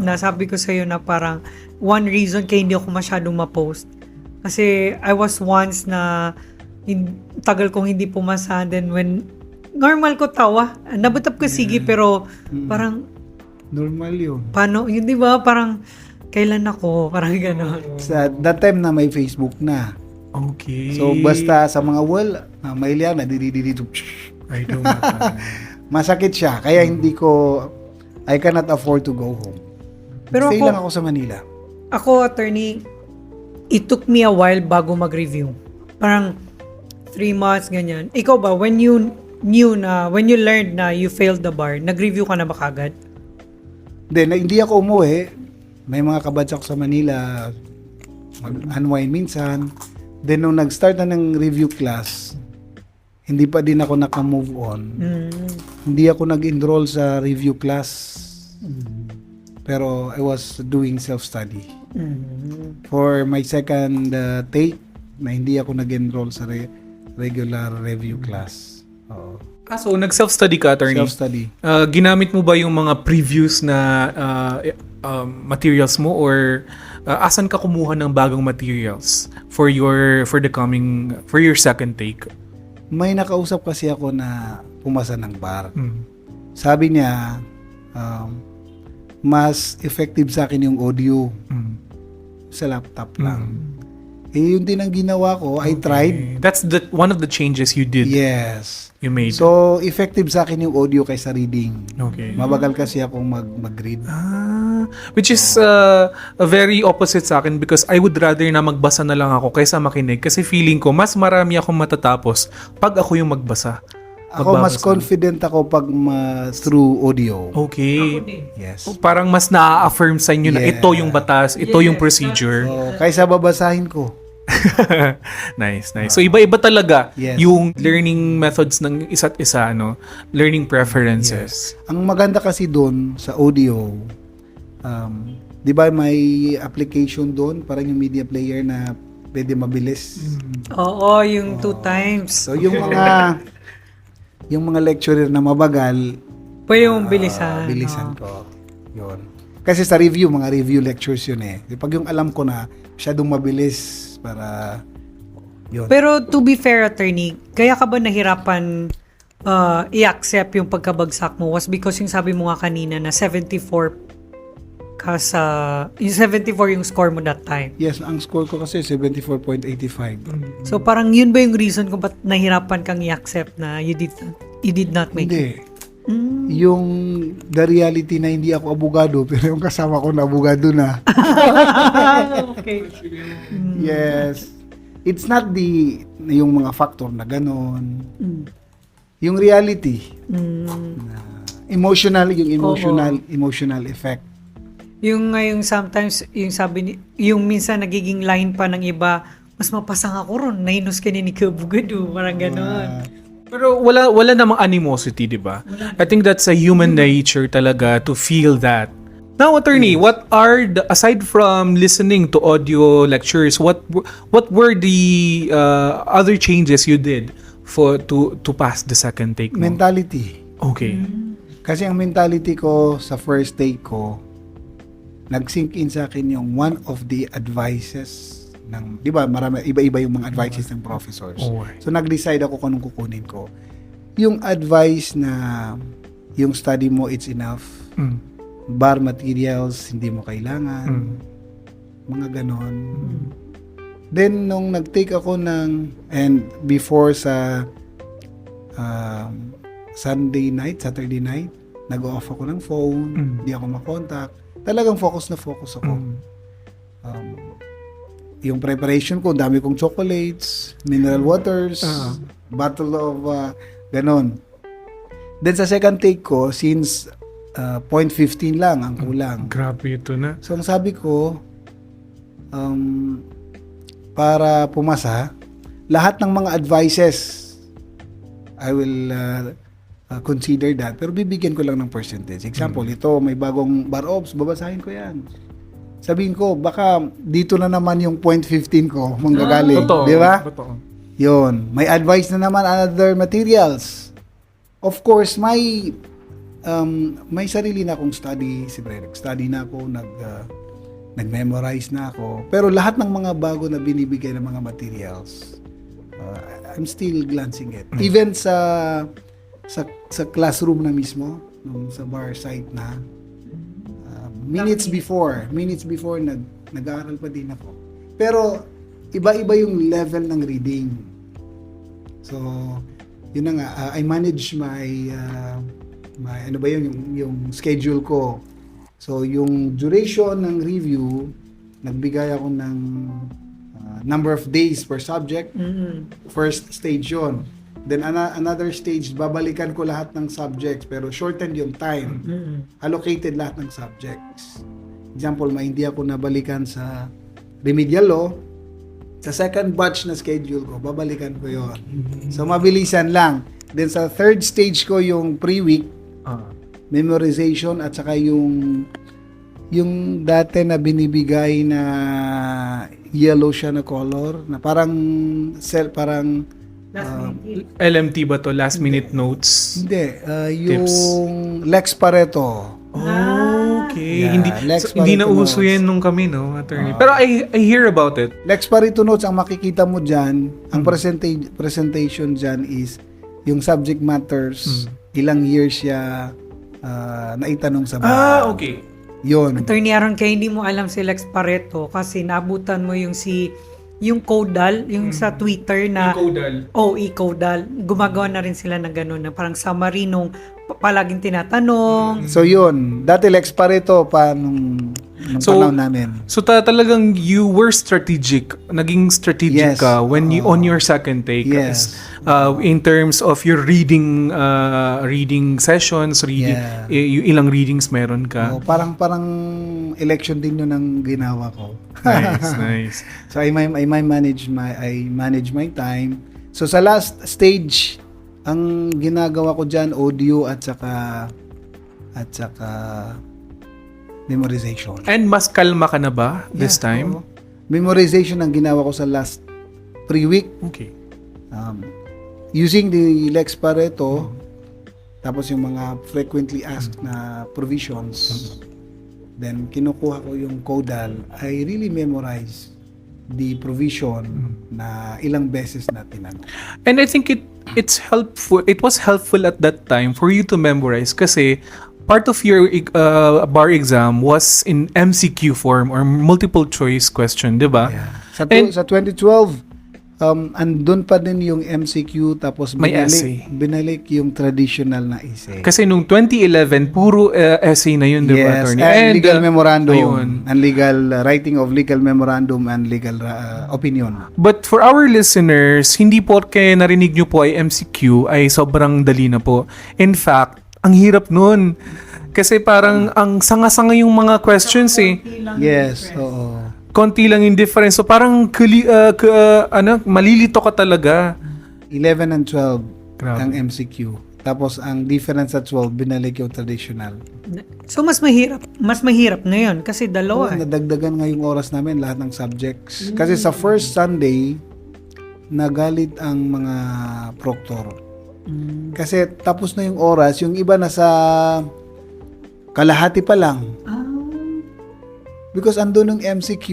Nasabi ko sa'yo na parang, one reason kaya hindi ako masyadong ma-post. Kasi, I was once na, tagal kong hindi pumasa, then when, normal ko tawa. Nabutap ko sige, pero, parang, Normal yun. paano, yun di ba, parang, kailan ako, parang gano'n. Sa that time na may Facebook na. Okay. So, basta sa mga may liya na dito. I don't know. Masakit siya. Kaya I cannot afford to go home. Pero Stay ako- lang ako sa Manila. Ako, attorney, it took me a while bago mag-review. Parang 3 months, ganyan. Ikaw ba, when you learned na you failed the bar, nag-review ka na ba kagad? Then, hindi ako umuwi. May mga kabatch ako sa Manila. Mag-unwind minsan. Then, nung nag-start na ng review class, hindi pa din ako naka-move on. Hindi ako nag-enroll sa review class. Pero I was doing self-study. For my second take, na hindi ako nag-enroll sa regular review class. Oo. So, nag-self-study ka, attorney? Self-study. Ginamit mo ba yung mga previous na materials mo or asan ka kumuha ng bagong materials for your second take? May nakausap kasi ako na pumasa ng bar. Sabi niya, mas effective sa akin yung audio sa laptop lang. Yun din ang ginawa ko. I tried. That's the one of the changes you did. Yes. You made. So, effective sa akin yung audio kaysa reading. Okay. Mabagal kasi akong mag-read. Which is a very opposite sa akin because I would rather na magbasa na lang ako kaysa makinig kasi feeling ko mas marami akong matatapos pag ako yung magbasa. Ako mas Magbabasa. confident ako pag through audio. Okay. Yes. Parang mas na-affirm sa inyo na Yeah. ito yung batas, ito yung procedure. So, kaysa babasahin ko. Nice. So iba-iba talaga Yes. yung learning methods ng isa't isa, no? Learning preferences. Ang maganda kasi doon sa audio, di ba may application doon, parang yung media player na pwede mabilis. Oo, yung 2 times. So yung mga lecturer na mabagal, Pwede mong bilisan. bilisan ko. Yun. Kasi sa review, mga review lectures yun eh. Pag yung alam ko na, masyadong mabilis para yun. Pero to be fair, attorney, kaya ka ba nahirapan i-accept yung pagkabagsak mo was because yung sabi mo nga kanina na 74 ka sa... Yung 74 yung score mo that time. Yes, ang score ko kasi 74.85. So parang yun ba yung reason kung ba't nahirapan kang i-accept na you did not make it? Hindi. Yung the reality na hindi ako abogado pero yung kasama ko na abogado na. Okay. Yes. It's not yung mga factor na ganon. Yung reality. Emotional effect. Yung ngayong sometimes, yung sabi ni, yung minsan nagiging line pa ng iba, mas mapasang ako ron, nainos ka ni Kabugado, parang ganon. Pero wala namang animosity, di ba? I think that's a human nature talaga to feel that. Now, attorney, what are aside from listening to audio lectures, what were the other changes you did to pass the second take mo? Mentality. Okay. Kasi ang mentality ko sa first take ko, nag-sink in sa akin yung one of the advices ng, di ba, marami, iba-iba yung mga advices ng professors. Okay. So, nag-decide ako kung anong kukunin ko. Yung advice na yung study mo, it's enough. Bar materials, hindi mo kailangan. Mga ganon. Then, nung nag-take ako and before sa Saturday night, nag-off ako ng phone, hindi ako makontak. Talagang focus na focus ako. Yung preparation ko, dami kong chocolates, mineral waters, bottle of ganon. Then sa second take ko, since 0.15 lang ang kulang. Grabe ito na. So ang sabi ko, para pumasa, lahat ng mga advices, I will consider that. Pero bibigyan ko lang ng percentage. Example, ito, may bagong bar ops, babasahin ko yan. Sabihin ko, baka dito na naman yung 0.15 ko manggagaling. Totoo. Di ba? Totoo. Yun. May advice na naman other materials. Of course, may sarili na akong study. Siyempre, nag-study na ako, nag-memorize na ako. Pero lahat ng mga bago na binibigay ng mga materials, I'm still glancing it. Even sa classroom na mismo, sa bar site na, minutes before nag-aaral pa din ako. Pero iba-iba yung level ng reading. So, yun na nga, I manage my ano ba yun, yung schedule ko. So, yung duration ng review, nagbigay ako ng number of days per subject. First stage yun. Then another stage, babalikan ko lahat ng subjects pero shortened yung time. Allocated lahat ng subjects. Example, hindi ako nabalikan sa remedial law. Sa second batch na schedule ko, babalikan ko yon. So, mabilisan lang. Then sa third stage ko, yung pre-week, memorization at saka yung dati na binibigay na yellow siya na color, na parang LMT ba to? Last minute notes? hindi, yung Lex Pareto. Okay. Yeah, Lex hindi na Pareto uso notes. yan nung kami, no, attorney? Pero I hear about it. Lex Pareto notes, ang makikita mo dyan, ang presentation dyan is yung subject matters, ilang years siya naitanong sa bahay. Okay. Yun. Attorney Aaron, kaya hindi mo alam si Lex Pareto kasi naabutan mo yung si yung Caudal, yung sa Twitter na Caudal. Caudal. Gumagawa na rin sila ng gano'n na parang summary nung palaging tinatanong. So yun, dati Lex Pareto pa nung So, panahon namin. So talagang you were strategic, naging strategic Yes. ka when you on your second take. Yes. In terms of your reading sessions, reading Yeah. ilang readings meron ka. Parang election din yun ang ginawa ko. Nice. So I manage my time. So sa last stage, ang ginagawa ko diyan audio at saka memorization. And mas kalma ka na ba this Yeah, time? oo. Memorization ang ginawa ko sa last pre-week. Okay. Using the Lex Pareto, tapos yung mga frequently asked na provisions, then kinukuha ko yung Caudal. I really memorize the provision na ilang beses na tinanong. And I think it's helpful. It was helpful at that time for you to memorize kasi part of your bar exam was in MCQ form or multiple choice question, 'di ba? Yeah. And- Sa 2012, andun pa din yung MCQ tapos May essay. binalik yung traditional na essay. Kasi nung 2011 puro essay na yun, 'di ba, Yes, attorney? and legal memorandum, ayun. and legal writing of legal memorandum and legal opinion. But for our listeners, hindi po kaya narinig nyo po ay MCQ ay sobrang dali na po. In fact, ang hirap nun. Kasi parang ang sanga-sanga yung mga questions eh. Yes, oo. Konti lang yung difference. So parang malilito ka talaga. 11 and 12 Grabe. ang MCQ. Tapos ang difference sa 12 binalik yung traditional. So mas mahirap na yun kasi dalawa. Nadagdagan nga yung oras namin lahat ng subjects. Kasi sa first Sunday nagalit ang mga proctor. Kasi tapos na yung oras, yung iba nasa kalahati pa lang. Because andun ng MCQ,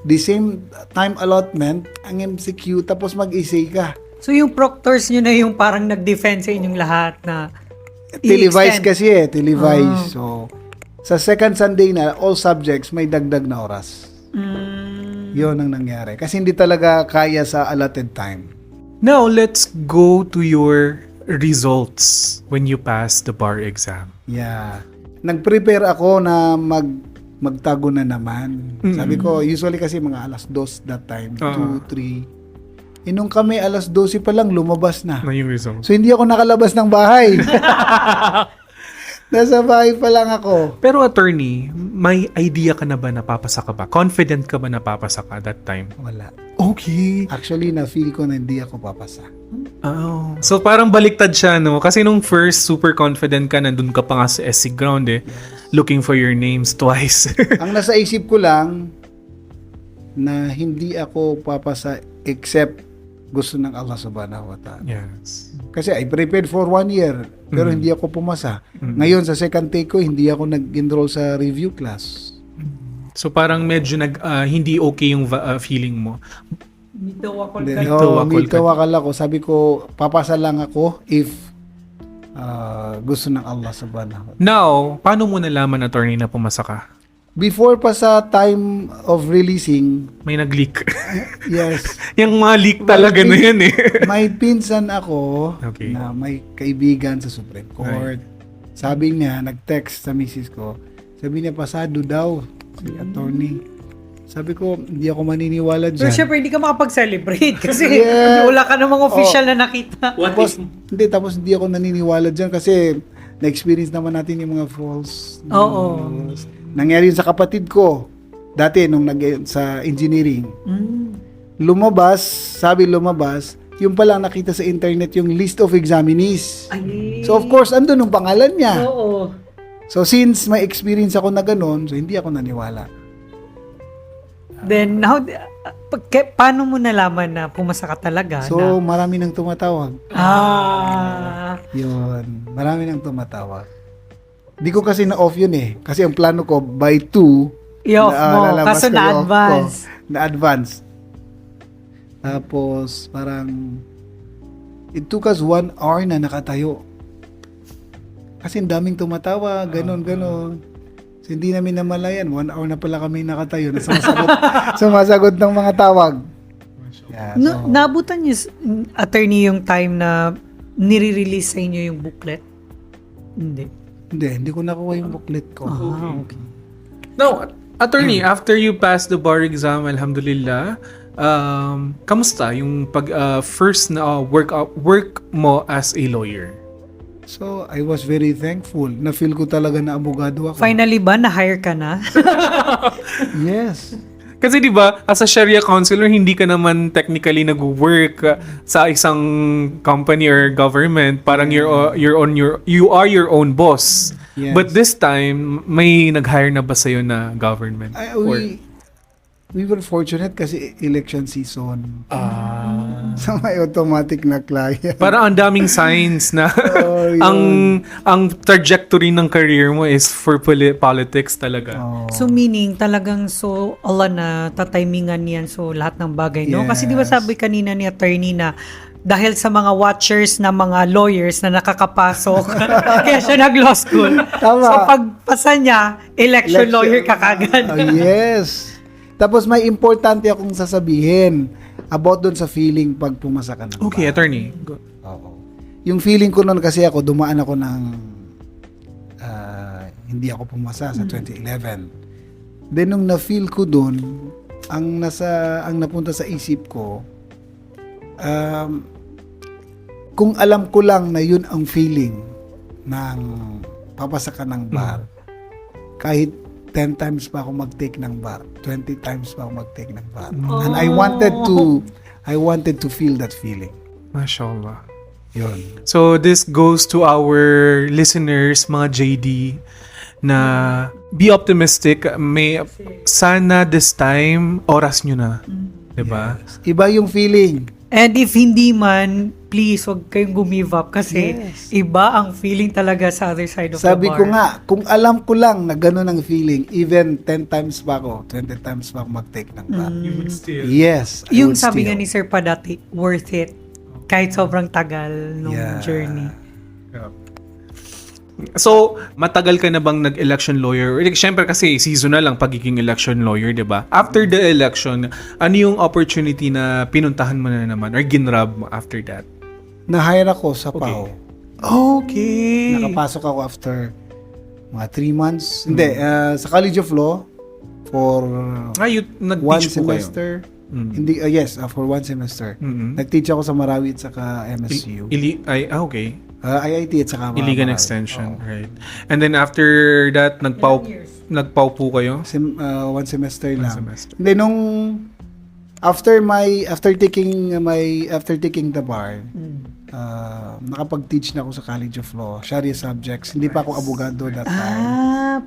the same time allotment, ang MCQ, tapos mag-essay ka. So yung proctors nyo na yung parang nag-defend sa inyong lahat na Televised i-extend. kasi televised. So, sa second Sunday na, all subjects may dagdag na oras. Yun ang nangyari. Kasi hindi talaga kaya sa allotted time. Now, let's go to your results when you pass the bar exam. Yeah. Nag-prepare ako na magtago na naman. Sabi ko, usually kasi mga alas 2 that time, 2, 3. Nung kami alas 12 pa lang, lumabas na. Na yung results. So, hindi ako nakalabas ng bahay. Nasa bahay pa lang ako. Pero attorney, may idea ka na ba na papasa ka ba? Confident ka ba na papasa ka that time? Wala. Okay. Actually, na-feel ko na hindi ako papasa. Oh. So parang baliktad siya, no? Kasi nung first, super confident ka, nandun ka pa nga sa SC ground eh. Looking for your names twice. Ang nasa isip ko lang, na hindi ako papasa except gusto ng Allah subhanahu wa ta'ala. Yes. Kasi I prepared for 1 year, pero hindi ako pumasa. Ngayon, sa second take ko, hindi ako nag-enroll sa review class. So parang medyo hindi okay yung feeling mo. Mitawakal ako. Sabi ko, papasa lang ako if gusto ng Allah subhanahu wa ta'ala. Now, paano mo nalaman, attorney, na pumasa ka? Before pa sa time of releasing, May nag-leak. yes, Yung mga leak talaga na yan eh. may pinsan ako Okay. na may kaibigan sa Supreme Court. Sabi niya, nag-text sa misis ko, sabi niya, pasado daw si attorney. Sabi ko, hindi ako maniniwala Pero dyan. syempre, hindi ka makapag-celebrate kasi Yeah. wala ka namang official na nakita. Tapos hindi ako naniniwala dyan kasi na-experience naman natin yung mga false Oo. news. Nangyari yun sa kapatid ko. Dati, nung sa engineering. Lumabas, yung pala nakita sa internet yung list of examinees. Ay. So of course, andun yung pangalan niya. Oo. So since may experience ako na ganun, so hindi ako naniwala. Then, paano mo nalaman na pumasa ka talaga? So marami nang tumatawag. Yun, marami nang tumatawag. Di ko kasi na-off yun eh. Kasi ang plano ko, by 2, I-off mo, lalabas kaso ko, i-off na-advance. ko. Na-advance. Tapos, parang, it took us 1 hour na nakatayo. Kasi ang daming tumatawa, ganon. So, hindi namin namalayan. 1 hour na pala kami nakatayo na sumasagot ng mga tawag. Yeah, so, Naabutan niyo, attorney, yung time na nire-release sa inyo yung booklet? Hindi hindi ko nakuha yung booklet ko. Okay. Now, attorney, after you pass the bar exam, alhamdulillah, kamusta yung first na work mo as a lawyer? So, I was very thankful. Na-feel ko talaga na abogado ako. Finally ba, na-hire ka na? Yes. Kasi 'di ba, as a Sharia counselor, hindi ka naman technically nag-work sa isang company or government. Parang you are your own boss. Yes. But this time, may nag-hire na ba sa'yo na government? We were fortunate kasi election season. So, may automatic na client. Parang ang daming signs na Oh, yun. ang trajectory ng career mo is for politics talaga. Oh. So meaning talagang Allah na tatimingan yan lahat ng bagay, no? Kasi di ba Yes. sabi kanina ni attorney na dahil sa mga watchers na mga lawyers na nakakapasok kaya siya nag-law school. Tama. So pagpasa niya, election lawyer ka kagad. Oh, yes. Tapos may importante akong sasabihin about doon sa feeling pag pumasa ka ng Okay, bar. attorney. Oo. Yung feeling ko noon kasi ako, dumaan ako ng hindi ako pumasa sa 2011. Then nung na-feel ko doon, ang napunta sa isip ko, kung alam ko lang na yun ang feeling ng papasa ka ng bar, kahit 10 times pa ako mag-take ng bar, 20 times pa ako mag-take ng bar. And I wanted to feel that feeling. Mashallah. Yun. So this goes to our listeners, mga JD, na be optimistic. May sana this time oras nyo na, 'di ba? Iba yung feeling. And if hindi man, please, wag kayong give up kasi Yes. iba ang feeling talaga sa other side of Sabi the bar. ko nga, kung alam ko lang na gano'n ang feeling, even 10 times pa ako, 20 times pa ako mag-take ng bar. You would still. Yes. I Yung would sabi still. nga ni Sir Padati, worth it. Kahit sobrang tagal nung Yeah. journey. So, matagal ka na bang nag-election lawyer? Siyempre kasi seasonal lang pagiging election lawyer, 'di ba? After the election, ano yung opportunity na pinuntahan mo na naman or ginrab mo after that? Na-hire ako sa PAO. Okay. Nakapasok ako after mga 3 months. Hindi, sa College of Law for You one nag-teach po kayo. semester. Hindi, yes, for one semester. Mhm. Nag-teach ako sa Marawi at saka MSU. Okay. IIT at saka Iligan Marawi. extension, Oo. right. And then after that, nagpau po kayo? One semester lang. semester. Hindi, nung after taking the bar, nakapag-teach na ako sa College of Law, Sharia subjects. Hindi pa ako abogado that time.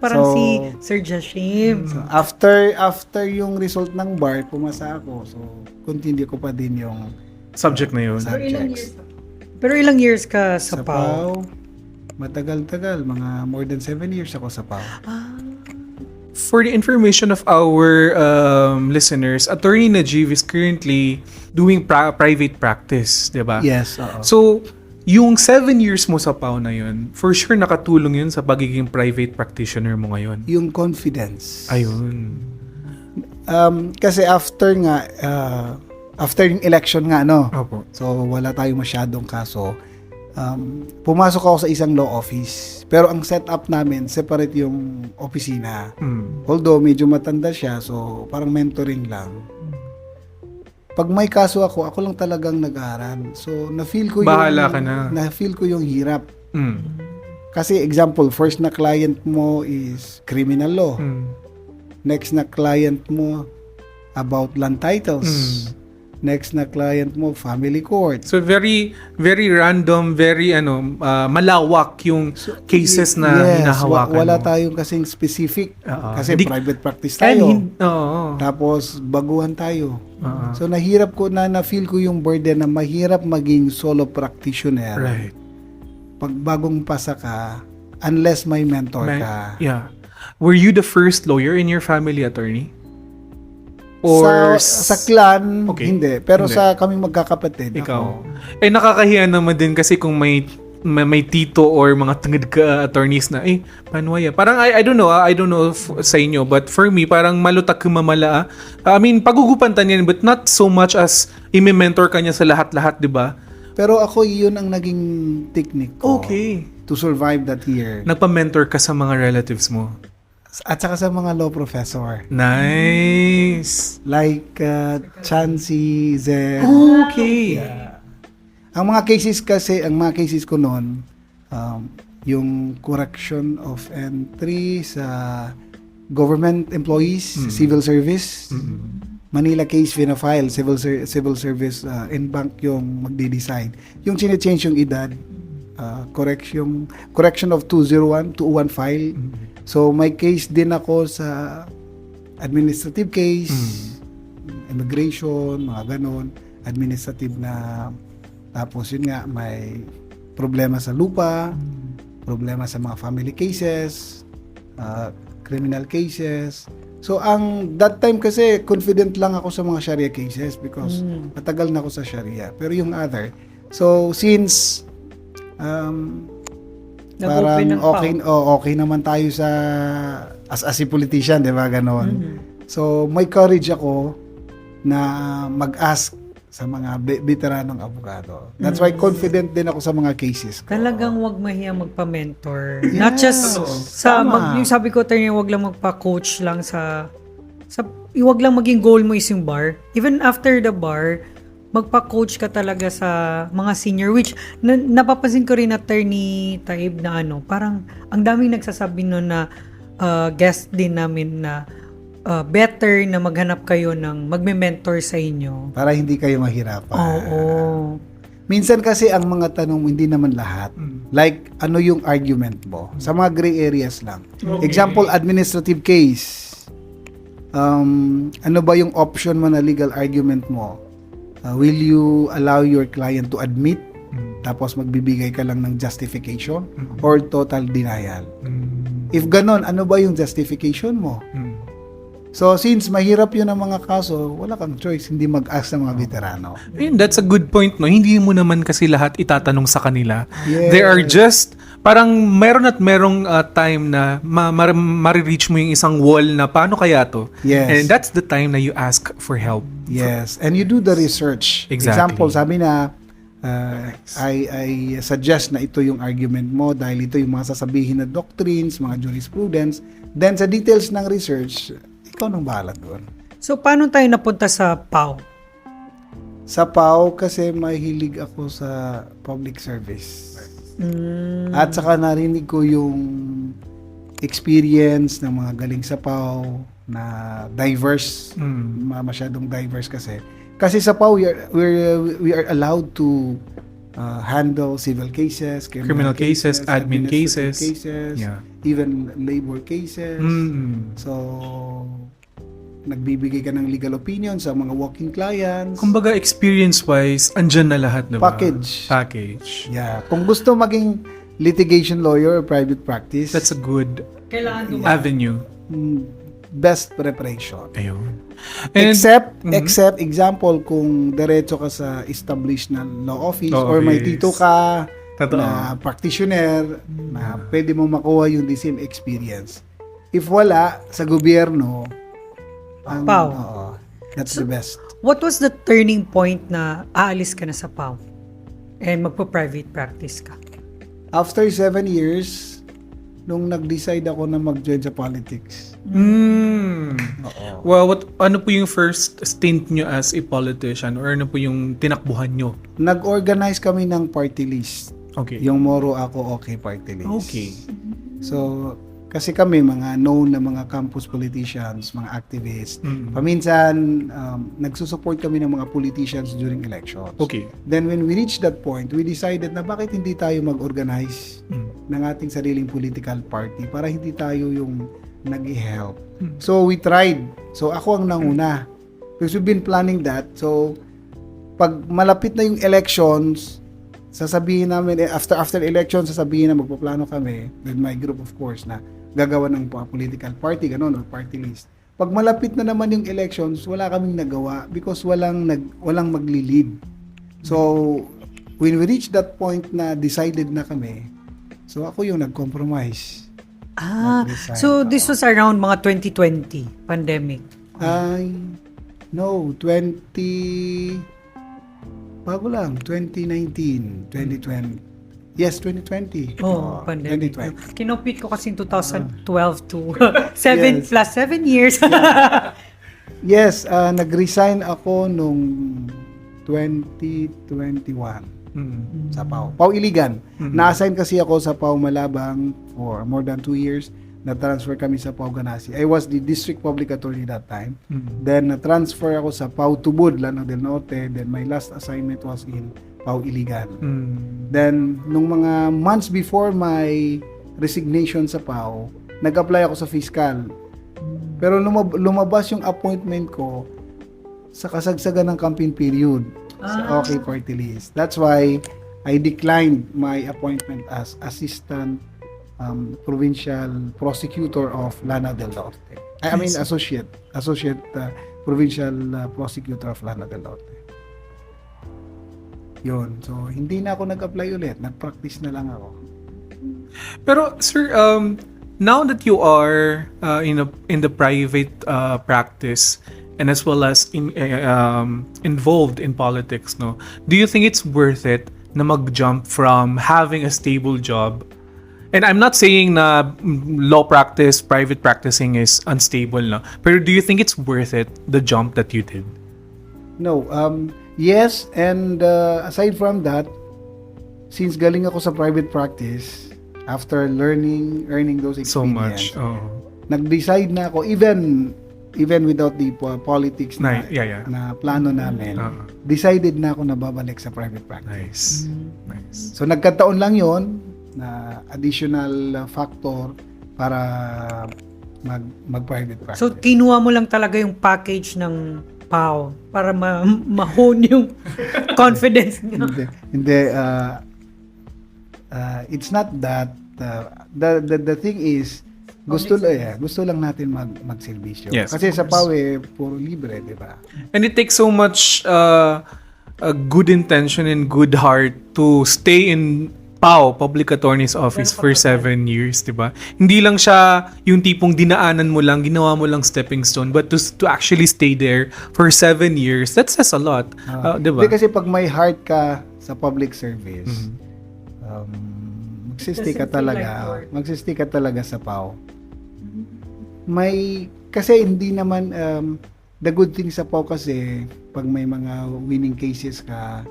Parang So, si Sir Jashim. So, after yung result ng bar, pumasa ako. So, continue ko pa din yung Subject na yun. subjects. Pero ilang years ka sa Sa PAO? PAO, matagal-tagal. Mga more than 7 years ako sa PAO. For the information of our listeners, Attorney Najib is currently doing private practice, di ba? Yes, oo. So, yung 7 years mo sa PAO na yun, for sure nakatulong yun sa pagiging private practitioner mo ngayon. Yung confidence. Ayun. Kasi after yung election nga, no? Opo. So, wala tayong masyadong kaso. Pumasok ako sa isang law office. Pero ang setup namin, separate yung opisina. Although, medyo matanda siya, so parang mentoring lang. Pag may kaso ako lang talagang nag-aaral. So, na-feel ko Bahala ka na. Na-feel ko yung hirap. Mm. Kasi example, first na client mo is criminal law. Mm. Next na client mo about land titles. Next na client mo family court. So very very random, very malawak yung cases na hinahawakan wala mo. tayong kasing specific. Oo. Kasi Hindi- private practice tayo. Oo. Tapos baguhan tayo. Oo. So nahirap ko na-feel ko yung burden na mahirap maging solo practitioner. Right. Pag bagong pasa ka, unless may mentor Man- ka. Yeah. Were you the first lawyer in your family, attorney? Or sa clan, Okay. hindi. Pero Hindi. sa kaming magkakapatid, ikaw? ako, Eh nakakahiya naman din kasi kung may may tito or mga tangad ka attorneys na paano ya? Parang I don't know, I don't know sa inyo, but for me parang malutak kumamala. I mean, pagugupantan yan but not so much as i-mentor ka niya sa lahat-lahat, 'di ba? Pero ako, yun ang naging technique ko Okay. to survive that year. Nagpa-mentor ka sa mga relatives mo. At saka sa mga law professor. Nice. Like Chansey, Zed. Okay. Ang mga cases ko noon, yung correction of entry sa government employees, civil service, Manila case file, civil service, in-bank yung magde-decide. Yung change yung edad, correction of 201, 201 file. So, may case din ako sa administrative case, immigration, mga ganon, administrative na. Tapos yun nga, may problema sa lupa, problema sa mga family cases, criminal cases. So, that time kasi, confident lang ako sa mga Sharia cases because matagal na ako sa Sharia. Pero yung other, so, since Nag-open ng okay naman tayo sa as a politician, 'di ba, ganon. So, may courage ako na mag-ask sa mga veteranong abogado. That's why confident din ako sa mga cases ko. Talagang wag mahiyang magpa-mentor. Not just yung sabi ko attorney, wag lang magpa-coach lang sa wag lang maging goal mo is yung bar. Even after the bar, magpa-coach ka talaga sa mga senior, which napapansin ko rin attorney Taib na parang ang daming nagsasabi nun na guest din namin na better na maghanap kayo ng magme-mentor sa inyo. Para hindi kayo mahirapan. Oo. Minsan kasi ang mga tanong hindi naman lahat. Like, ano yung argument mo? Sa mga gray areas lang. Example, administrative case. Ano ba yung option mo na legal argument mo? Will you allow your client to admit? Tapos magbibigay ka lang ng justification? Or total denial? If ganon, ano ba yung justification mo? So, since mahirap yun ang mga kaso, wala kang choice, hindi mag-ask ng mga veterano. And that's a good point, no? Hindi mo naman kasi lahat itatanong sa kanila. Yes. They are just, parang meron time na marireach mo yung isang wall na paano kaya to? Yes. And that's the time na you ask for help. Yes, and you do the research. Exactly. Example, sabi na, I suggest na ito yung argument mo dahil ito yung mga sasabihin na doctrines, mga jurisprudence. Then, sa details ng research, ikaw nang bahala doon. So, paano tayo napunta sa PAW? Sa PAW, kasi mahilig ako sa public service. At saka narinig ko yung experience ng mga galing sa PAW na diverse, masyadong diverse kasi. Kasi sa PAW, we are allowed to handle civil cases, Criminal cases, admin administrative cases. Yeah. even labor cases. So, nagbibigay ka ng legal opinion sa mga walking clients. Kumbaga, experience-wise, andyan na lahat, diba? Package. Yeah. Kung gusto maging litigation lawyer or private practice, That's a good Kailangan avenue. best preparation. Ayun. And, Except example, kung diretso ka sa established na law office or may tito ka Totoo. na practitioner na pwede mo makuha yung the same experience. If wala, sa gobyerno, PAW. That's the best. What was the turning point na aalis ka na sa PAW and magpo-private practice ka? After 7 years, nung nag-decide ako na mag-join sa politics. Well, ano po yung first stint nyo as a politician or ano po yung tinakbuhan nyo? Nag-organize kami ng party list. Okay. Yung Moro Ako Okay party list. Okay. So, kasi kami mga known na mga campus politicians, mga activists. Paminsan, nagsusupport kami ng mga politicians during elections. Okay. Then when we reached that point, we decided na bakit hindi tayo mag-organize ng ating sariling political party para hindi tayo yung nag-help. So we tried. So ako ang nanguna. Because we've been planning that. So pag malapit na yung elections, sasabihin namin, after elections, sasabihin na magpaplano kami with my group of course na gagawa ng political party, ganon, or party list. Pag malapit na naman yung elections, wala kaming nagawa because walang magli-lead. So, when we reached that point na decided na kami, so ako yung nag-compromise. Nag-resign. So this was around mga 2020 pandemic. Ay, no, bago lang, 2019, 2020. Yes, 2020. Pandemic. 2020. Kinopit ko kasi 2012 to 7 Yes. plus 7 years. Yes, nag-resign ako nung 2021 sa PAO. PAO Iligan. Na-assign kasi ako sa PAO Malabang for more than 2 years. Na-transfer kami sa PAO Ganasi. I was the district public attorney that time. Then, na-transfer ako sa PAO Tubod, Lanao del Norte. Then, my last assignment was in PAO Iligan. Then, nung mga months before my resignation sa PAO, nag-apply ako sa fiscal. Pero lumabas yung appointment ko sa kasagsagan ng campaign period sa OK Party List. That's why I declined my appointment as assistant provincial prosecutor of Lanao del Norte. I mean associate provincial prosecutor of Lanao del Norte. Yun. So, hindi na ako nag-apply ulit. Nag-practice na lang ako. Pero sir, now that you are in the private practice and as well as involved in politics, no, do you think it's worth it na mag-jump from having a stable job? And I'm not saying na law practice, private practicing is unstable, no. Pero do you think it's worth it, the jump that you did? No. Yes, and aside from that, since galing ako sa private practice, after earning those So experience, much. Oh. nag-decide na ako, even without the politics na, Yeah. na plano namin, decided na ako na babalik sa private practice. Nice. So nagkataon lang yon na additional factor para mag-private practice. So kinuha mo lang talaga yung package ng PAO para ma-hone yung confidence niyo. Hindi, it's not that the thing is gusto lang natin magserbisyo. Yes, Kasi of sa PAO puro libre, di ba? And it takes so much a good intention and good heart to stay in PAO, Public Attorney's Office, for 7 years, di ba? Hindi lang siya yung tipong dinaanan mo lang, ginawa mo lang stepping stone, but to actually stay there for 7 years, that says a lot. Di ba? Hindi, kasi pag may heart ka sa public service, magsistay ka talaga. Magsistay ka talaga sa PAO. Kasi hindi naman, the good thing sa PAO kasi, pag may mga winning cases ka,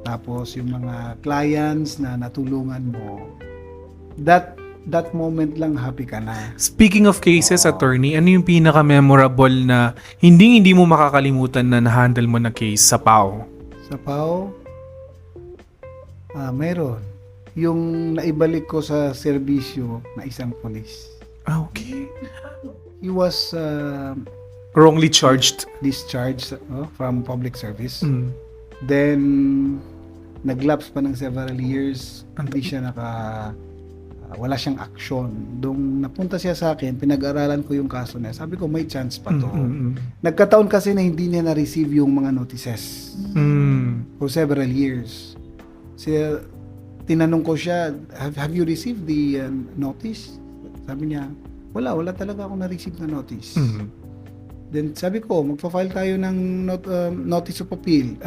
tapos yung mga clients na natulungan mo, that moment lang happy ka na. Speaking of cases, attorney, ano yung pinaka-memorable na hindi mo makakalimutan na na-handle mo na case sa PAO? Sa PAO, mayroon. Yung naibalik ko sa serbisyo na isang polis. Okay. He was Wrongly charged. discharged from public service. Then, naglapse pa ng several years, hindi siya wala siyang action. Doon napunta siya sa akin, pinag-aralan ko yung kaso niya. Sabi ko, may chance pa to. Nagkataon kasi na hindi niya na-receive yung mga notices for several years. Tinanong ko siya, have you received the notice? Sabi niya, wala talaga ako na-receive na notice. Then sabi ko, magpa-file tayo ng notice of appeal.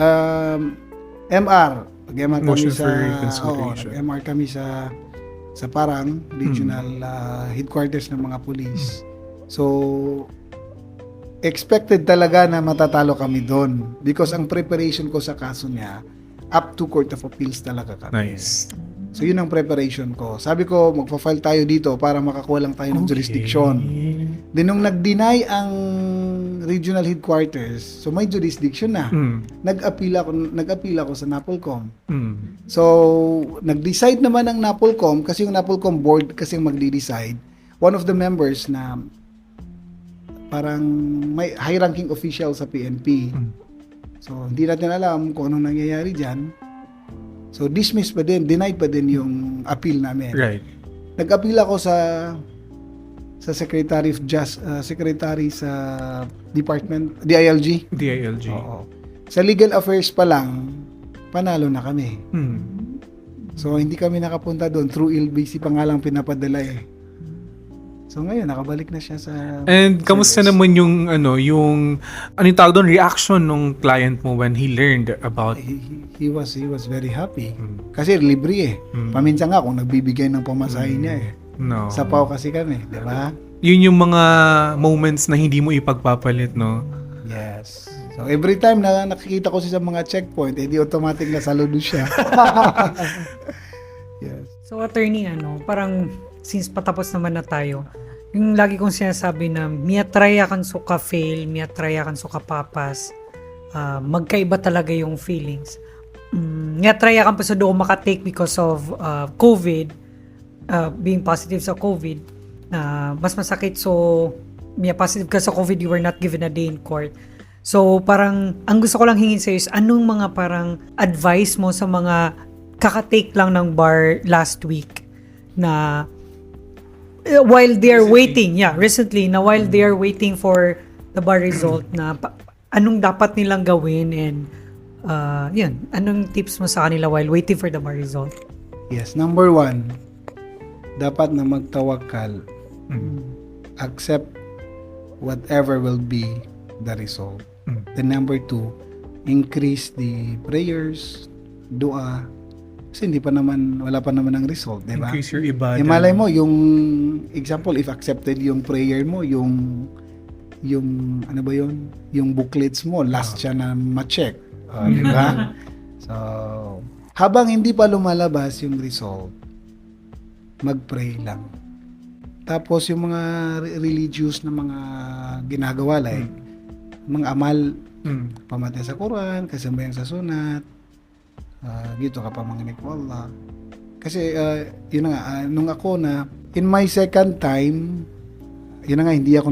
MR. Nag-MR kami Motion sa for reconsideration. nag-MR kami sa Parang regional headquarters ng mga police. So expected talaga na matatalo kami doon because ang preparation ko sa kaso niya up to Court of Appeals talaga kami. Nice. So yun ang preparation ko. Sabi ko, magpa-file tayo dito para makakuha lang tayo ng jurisdiction. Then nung nag-deny ang regional headquarters, so may jurisdiction na. Nag-appeal ako sa NAPOLCOM. So nag-decide naman ang NAPOLCOM kasi yung NAPOLCOM board kasi magdi-decide. One of the members na parang may high-ranking official sa PNP. So hindi natin alam kung anong nangyayari diyan. So dismiss pa din, denied pa din yung appeal namin. Right. Nag-appeal ako sa Secretary of Secretary sa Department DILG. DILG. Oo. Sa legal affairs pa lang, panalo na kami. So, hindi kami nakapunta doon. Through LBC pa nga lang pinapadala eh. So, ngayon, nakabalik na siya sa... And kamusta service. naman yung yung tawag doon, reaction ng client mo when he learned about He was very happy. Kasi libre eh. Paminsan nga kung nagbibigay ng pamasahe niya eh. no. Sa PAW kasi kami, di ba? Yun yung mga moments na hindi mo ipagpapalit, no? Yes. So every time na nakikita ko siya sa mga checkpoint, edi automatic na saludo siya. Yes. So attorney, parang since patapos naman na tayo, yung lagi kong sinasabi na miatraya kan suka fail, miatraya kan suka papas, magkaiba talaga yung feelings. Miatraya kan pa sa doon makatake because of COVID, being positive sa COVID, mas masakit. So, positive ka sa COVID, you were not given a day in court. So, parang, ang gusto ko lang hingin sa'yo is, anong mga parang advice mo sa mga kakatake lang ng bar last week na while they're waiting, recently, na while they're waiting for the bar result, na anong dapat nilang gawin and anong tips mo sa kanila while waiting for the bar result? Yes, number 1, dapat na magtawakal. Accept whatever will be the result. Then number 2, increase the prayers, dua. Kasi wala pa naman ang result, di ba? Increase your ibadah. Malay mo, yung example, if accepted yung prayer mo, yung ano ba yun? Yung booklets mo, last siya na ma-check. Di ba? So, habang hindi pa lumalabas yung result, mag-pray lang. Tapos yung mga religious na mga ginagawa, like mga amal, pamatay sa Quran, kasambayan sa sunat, dito ka pa mga ko Allah. Kasi yun na nga, nung ako na in my second time, yun na nga, hindi ako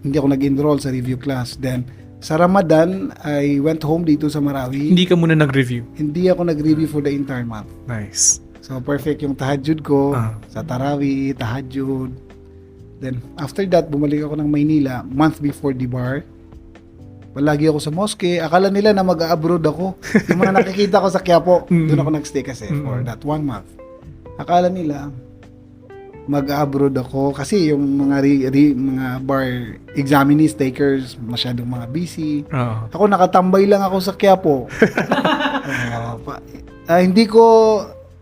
nag-enroll sa review class. Then sa Ramadan, I went home dito sa Marawi. Hindi ka muna nag-review. Hindi ako nag-review for the entire month. Nice. So perfect yung tahajjud ko sa Tarawih, tahajjud. Then after that, bumalik ako ng Maynila month before the bar. Palagi ako sa mosque. Akala nila na mag-abroad ako. Yung mga nakikita ko sa Quiapo, doon ako nagstay kasi for that 1 month. Akala nila mag-abroad ako kasi yung mga mga bar examinees, takers, masyadong mga busy. Ako nakatambay lang ako sa Quiapo.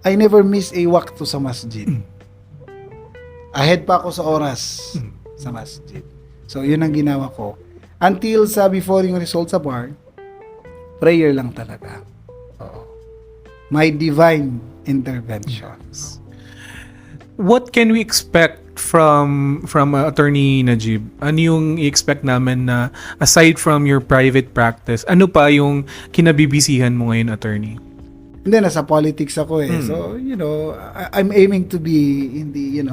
I never miss a waqto sa masjid. Ahead pa ako sa oras sa masjid. So yun ang ginawa ko. Until before yung result sa bar, prayer lang talaga. My divine interventions. What can we expect from Attorney Najib? Ano yung i-expect namin na aside from your private practice, ano pa yung kinabibisihan mo ngayon, Attorney? Hindi, nasa politics ako eh. So, I'm aiming to be in the,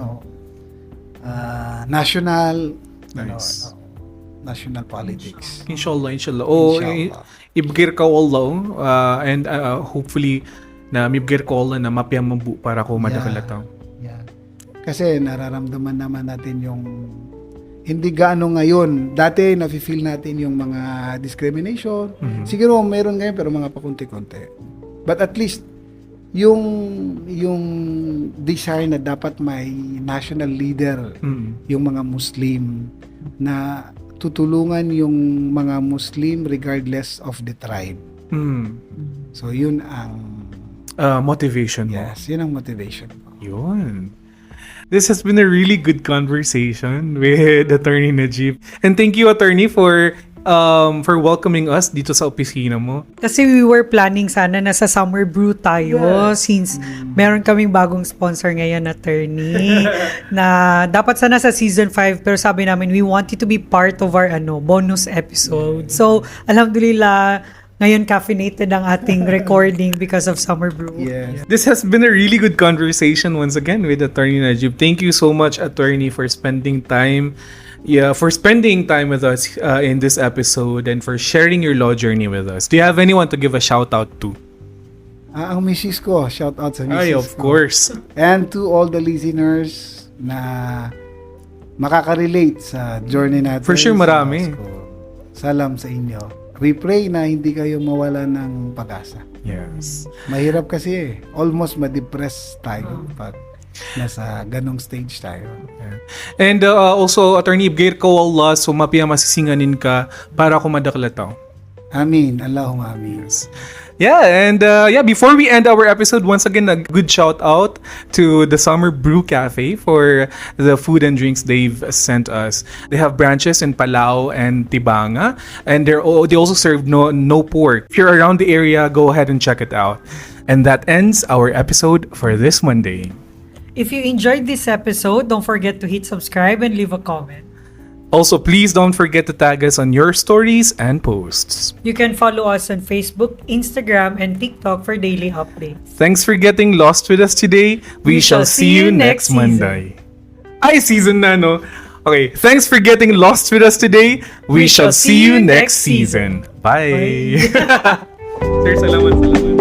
national, Nice. National politics. Inshallah. Inshallah. Ibigir ka Allah and hopefully na mibigir ko Allah na mapiyang mabu para ko madakalataw. Yeah. Kasi nararamdaman naman natin yung hindi gaano ngayon. Dati nafe-feel natin yung mga discrimination. Siguro meron ngayon pero mga pakunti-kunti. But at least yung desire na dapat may national leader yung mga Muslim na tutulungan yung mga Muslim regardless of the tribe. So yun ang Motivation mo. yes, yun ang motivation ko. Yun. This has been a really good conversation with Attorney Najib. And thank you, Attorney, for welcoming us dito sa opisina mo. Kasi we were planning sana na sa Summer Brew tayo since meron kaming bagong sponsor ngayon, attorney, na dapat sana sa season 5 pero sabi namin we want it to be part of our bonus episode. So, alhamdulillah, ngayon caffeinated ang ating recording because of Summer Brew. Yes. This has been a really good conversation once again with Attorney Najib. Thank you so much, Attorney, for spending time with us in this episode and for sharing your law journey with us. Do you have anyone to give a shout out to? Ang misis ko, shout out sa misis Ay, of ko. course. And to all the listeners na makaka-relate sa journey natin. For sure, sa marami. Pasko. Salam sa inyo. we pray na hindi kayo mawala ng pag-asa. Yes. Mahirap kasi almost ma-depress tayo pag nasa ganong stage tayo. And also, Attorney Ibgir ko Allah, sumapiya masisinganin ka para kumadakla. Amin. Allahumma amin. Yeah, and before we end our episode, once again, a good shout out to the Summer Brew Cafe for the food and drinks they've sent us. They have branches in Palau and Tibanga, and they also serve no pork. If you're around the area, go ahead and check it out. And that ends our episode for this Monday. If you enjoyed this episode, don't forget to hit subscribe and leave a comment. Also, please don't forget to tag us on your stories and posts. You can follow us on Facebook, Instagram, and TikTok for daily updates. Thanks for getting lost with us today. We shall see you next Monday. Ay, season na, no? Okay, thanks for getting lost with us today. We shall see you next season. Bye. Sir, salamat.